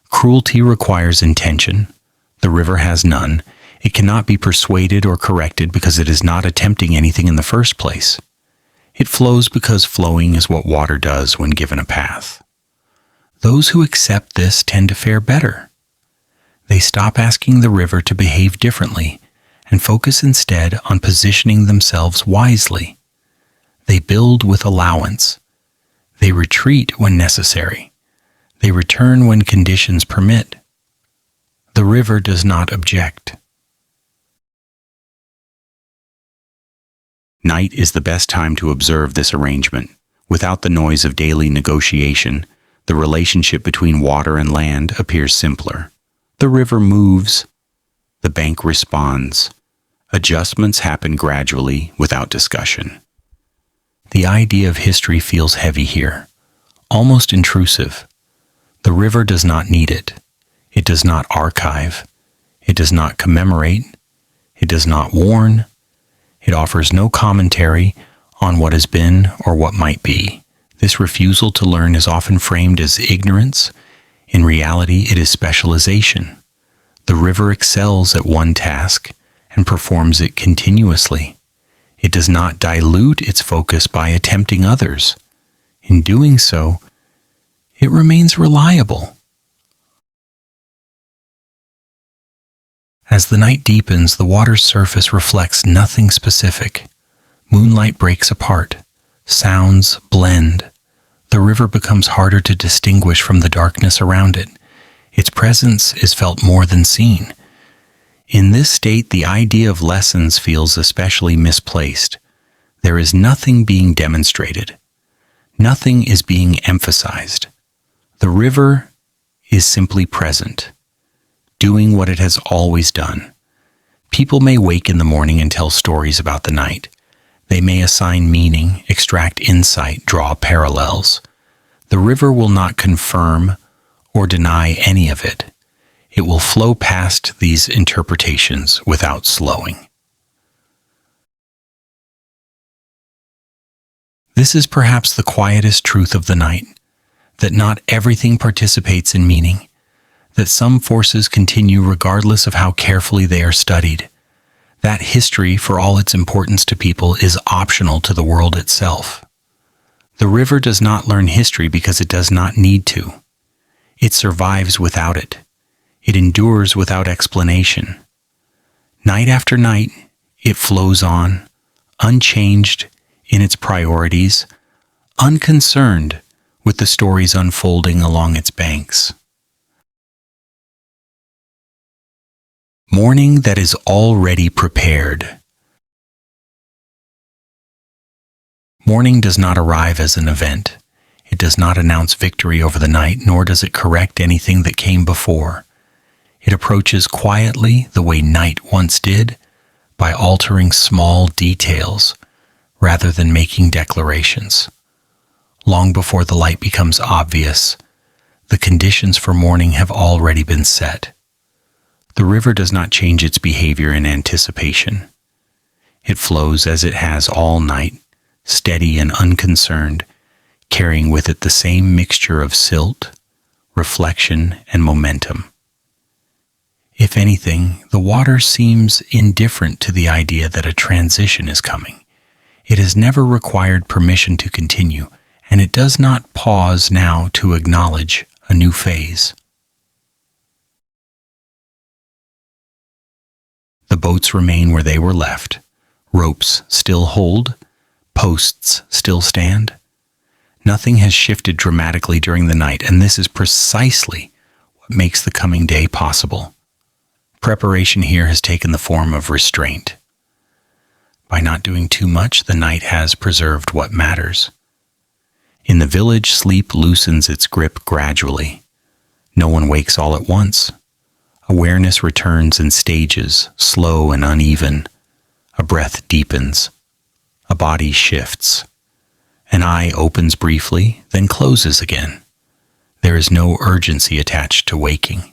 Cruelty requires intention. The river has none. It cannot be persuaded or corrected because it is not attempting anything in the first place. It flows because flowing is what water does when given a path. Those who accept this tend to fare better. They stop asking the river to behave differently and focus instead on positioning themselves wisely. They build with allowance. They retreat when necessary. They return when conditions permit. The river does not object. Night is the best time to observe this arrangement. Without the noise of daily negotiation, the relationship between water and land appears simpler. The river moves. The bank responds. Adjustments happen gradually, without discussion. The idea of history feels heavy here, almost intrusive. The river does not need it. It does not archive. It does not commemorate. It does not warn. It offers no commentary on what has been or what might be. This refusal to learn is often framed as ignorance. In reality, it is specialization. The river excels at one task and performs it continuously. It does not dilute its focus by attempting others. In doing so, it remains reliable. As the night deepens, the water's surface reflects nothing specific. Moonlight breaks apart. Sounds blend. The river becomes harder to distinguish from the darkness around it. Its presence is felt more than seen. In this state, the idea of lessons feels especially misplaced. There is nothing being demonstrated. Nothing is being emphasized. The river is simply present, doing what it has always done. People may wake in the morning and tell stories about the night. They may assign meaning, extract insight, draw parallels. The river will not confirm or deny any of it. It will flow past these interpretations without slowing. This is perhaps the quietest truth of the night, that not everything participates in meaning, that some forces continue regardless of how carefully they are studied, that history, for all its importance to people, is optional to the world itself. The river does not learn history because it does not need to. It survives without it. It endures without explanation. Night after night, it flows on, unchanged in its priorities, unconcerned with the stories unfolding along its banks. Morning that is already prepared. Morning does not arrive as an event. It does not announce victory over the night, nor does it correct anything that came before. It approaches quietly the way night once did, by altering small details rather than making declarations. Long before the light becomes obvious, the conditions for morning have already been set. The river does not change its behavior in anticipation. It flows as it has all night, steady and unconcerned, carrying with it the same mixture of silt, reflection, and momentum. If anything, the water seems indifferent to the idea that a transition is coming. It has never required permission to continue, and it does not pause now to acknowledge a new phase. The boats remain where they were left. Ropes still hold. Posts still stand. Nothing has shifted dramatically during the night, and this is precisely what makes the coming day possible. Preparation here has taken the form of restraint. By not doing too much, the night has preserved what matters. In the village, sleep loosens its grip gradually. No one wakes all at once. Awareness returns in stages, slow and uneven. A breath deepens. A body shifts. An eye opens briefly, then closes again. There is no urgency attached to waking.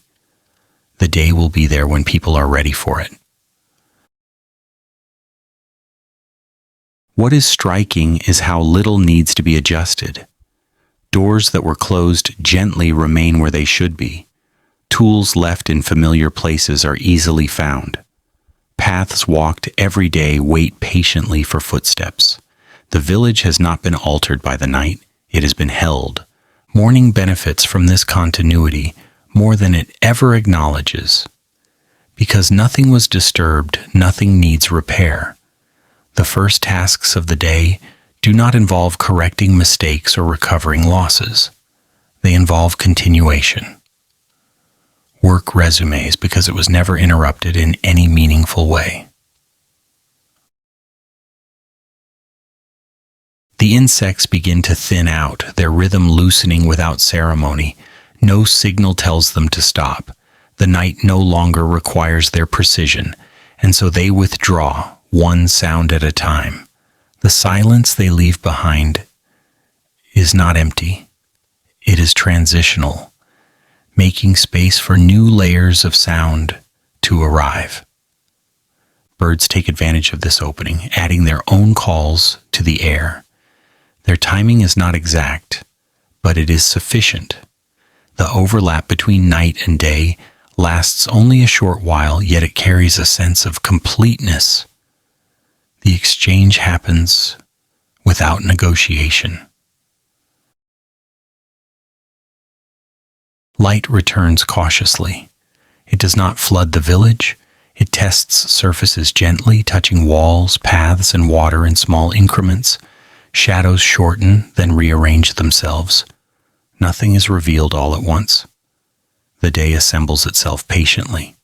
The day will be there when people are ready for it. What is striking is how little needs to be adjusted. Doors that were closed gently remain where they should be. Tools left in familiar places are easily found. Paths walked every day wait patiently for footsteps. The village has not been altered by the night, it has been held. Morning benefits from this continuity more than it ever acknowledges. Because nothing was disturbed, nothing needs repair. The first tasks of the day do not involve correcting mistakes or recovering losses. They involve continuation. Work resumes because it was never interrupted in any meaningful way. The insects begin to thin out, their rhythm loosening without ceremony. No signal tells them to stop. The night no longer requires their precision, and so they withdraw, one sound at a time. The silence they leave behind is not empty. It is transitional, making space for new layers of sound to arrive. Birds take advantage of this opening, adding their own calls to the air. Their timing is not exact, but it is sufficient. The overlap between night and day lasts only a short while, yet it carries a sense of completeness. The exchange happens without negotiation. Light returns cautiously. It does not flood the village. It tests surfaces gently, touching walls, paths, and water in small increments. Shadows shorten, then rearrange themselves. Nothing is revealed all at once. The day assembles itself patiently.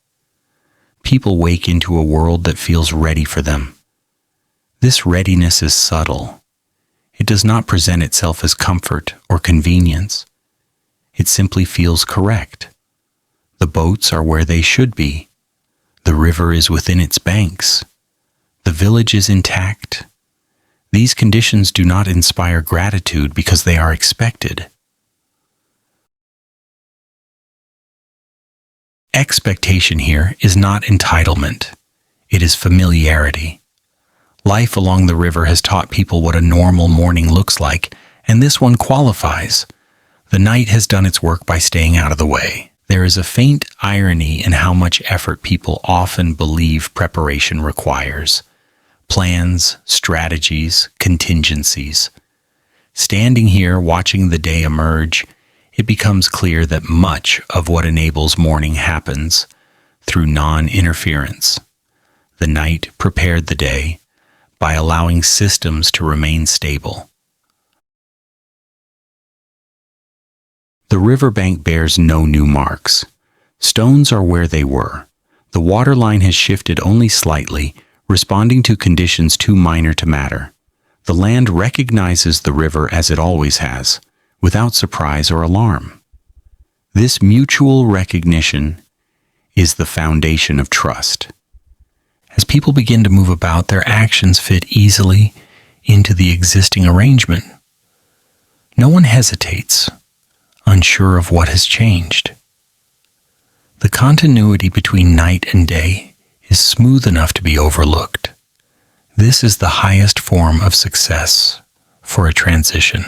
People wake into a world that feels ready for them. This readiness is subtle. It does not present itself as comfort or convenience. It simply feels correct. The boats are where they should be. The river is within its banks. The village is intact. These conditions do not inspire gratitude because they are expected. Expectation here is not entitlement. It is familiarity. Life along the river has taught people what a normal morning looks like, and this one qualifies. The night has done its work by staying out of the way. There is a faint irony in how much effort people often believe preparation requires. Plans, strategies, contingencies. Standing here watching the day emerge, it becomes clear that much of what enables morning happens through non-interference. The night prepared the day by allowing systems to remain stable. The riverbank bears no new marks. Stones are where they were. The waterline has shifted only slightly, responding to conditions too minor to matter. The land recognizes the river as it always has, without surprise or alarm. This mutual recognition is the foundation of trust. As people begin to move about, their actions fit easily into the existing arrangement. No one hesitates, unsure of what has changed. The continuity between night and day is smooth enough to be overlooked. This is the highest form of success for a transition.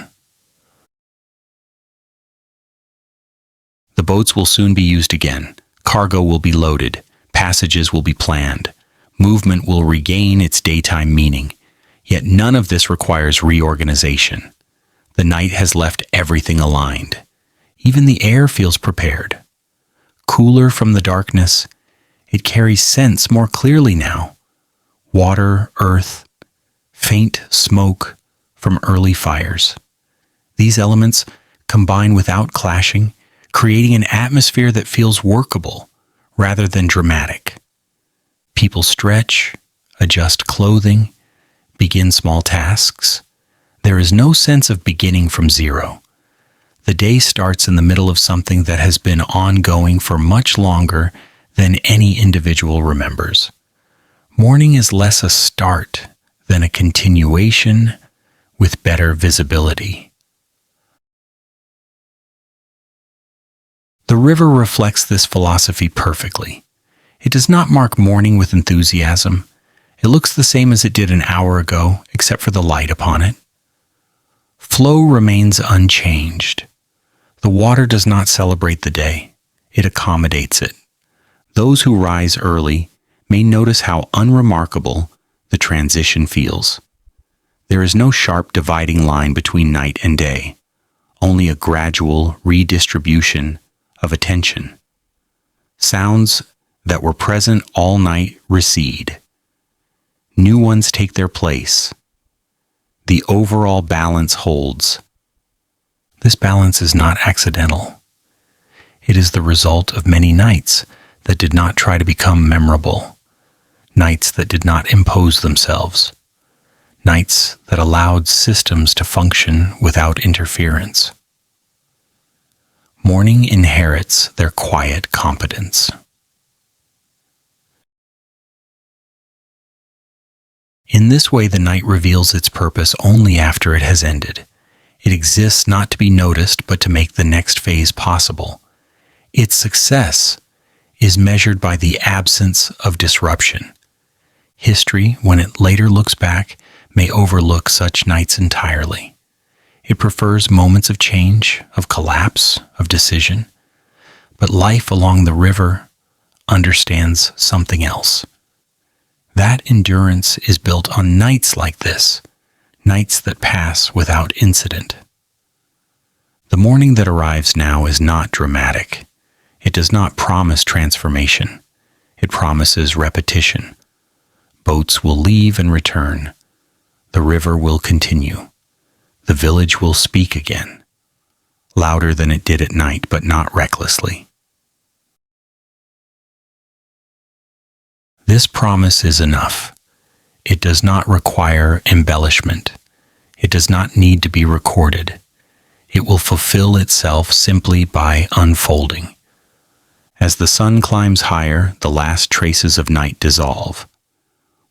The boats will soon be used again. Cargo will be loaded. Passages will be planned. Movement will regain its daytime meaning. Yet none of this requires reorganization. The night has left everything aligned. Even the air feels prepared. Cooler from the darkness, it carries scents more clearly now. Water, earth, faint smoke from early fires. These elements combine without clashing, creating an atmosphere that feels workable rather than dramatic. People stretch, adjust clothing, begin small tasks. There is no sense of beginning from zero. The day starts in the middle of something that has been ongoing for much longer than any individual remembers. Morning is less a start than a continuation with better visibility. The river reflects this philosophy perfectly. It does not mark morning with enthusiasm. It looks the same as it did an hour ago, except for the light upon it. Flow remains unchanged. The water does not celebrate the day. It accommodates it. Those who rise early may notice how unremarkable the transition feels. There is no sharp dividing line between night and day, only a gradual redistribution of attention. Sounds that were present all night recede. New ones take their place. The overall balance holds. This balance is not accidental. It is the result of many nights that did not try to become memorable, nights that did not impose themselves, nights that allowed systems to function without interference. Morning inherits their quiet competence. In this way, the night reveals its purpose only after it has ended. It exists not to be noticed, but to make the next phase possible. Its success is measured by the absence of disruption. History, when it later looks back, may overlook such nights entirely. It prefers moments of change, of collapse, of decision. But life along the river understands something else. That endurance is built on nights like this, nights that pass without incident. The morning that arrives now is not dramatic. It does not promise transformation. It promises repetition. Boats will leave and return. The river will continue. The village will speak again, louder than it did at night, but not recklessly. This promise is enough. It does not require embellishment. It does not need to be recorded. It will fulfill itself simply by unfolding. As the sun climbs higher, the last traces of night dissolve.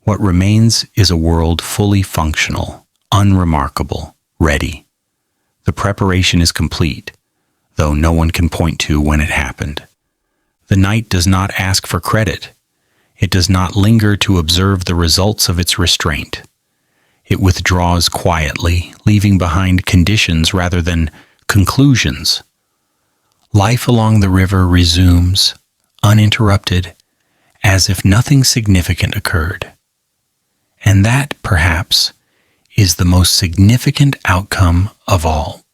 What remains is a world fully functional, unremarkable, ready. The preparation is complete, though no one can point to when it happened. The night does not ask for credit. It does not linger to observe the results of its restraint. It withdraws quietly, leaving behind conditions rather than conclusions. Life along the river resumes, uninterrupted, as if nothing significant occurred. And that, perhaps, is the most significant outcome of all.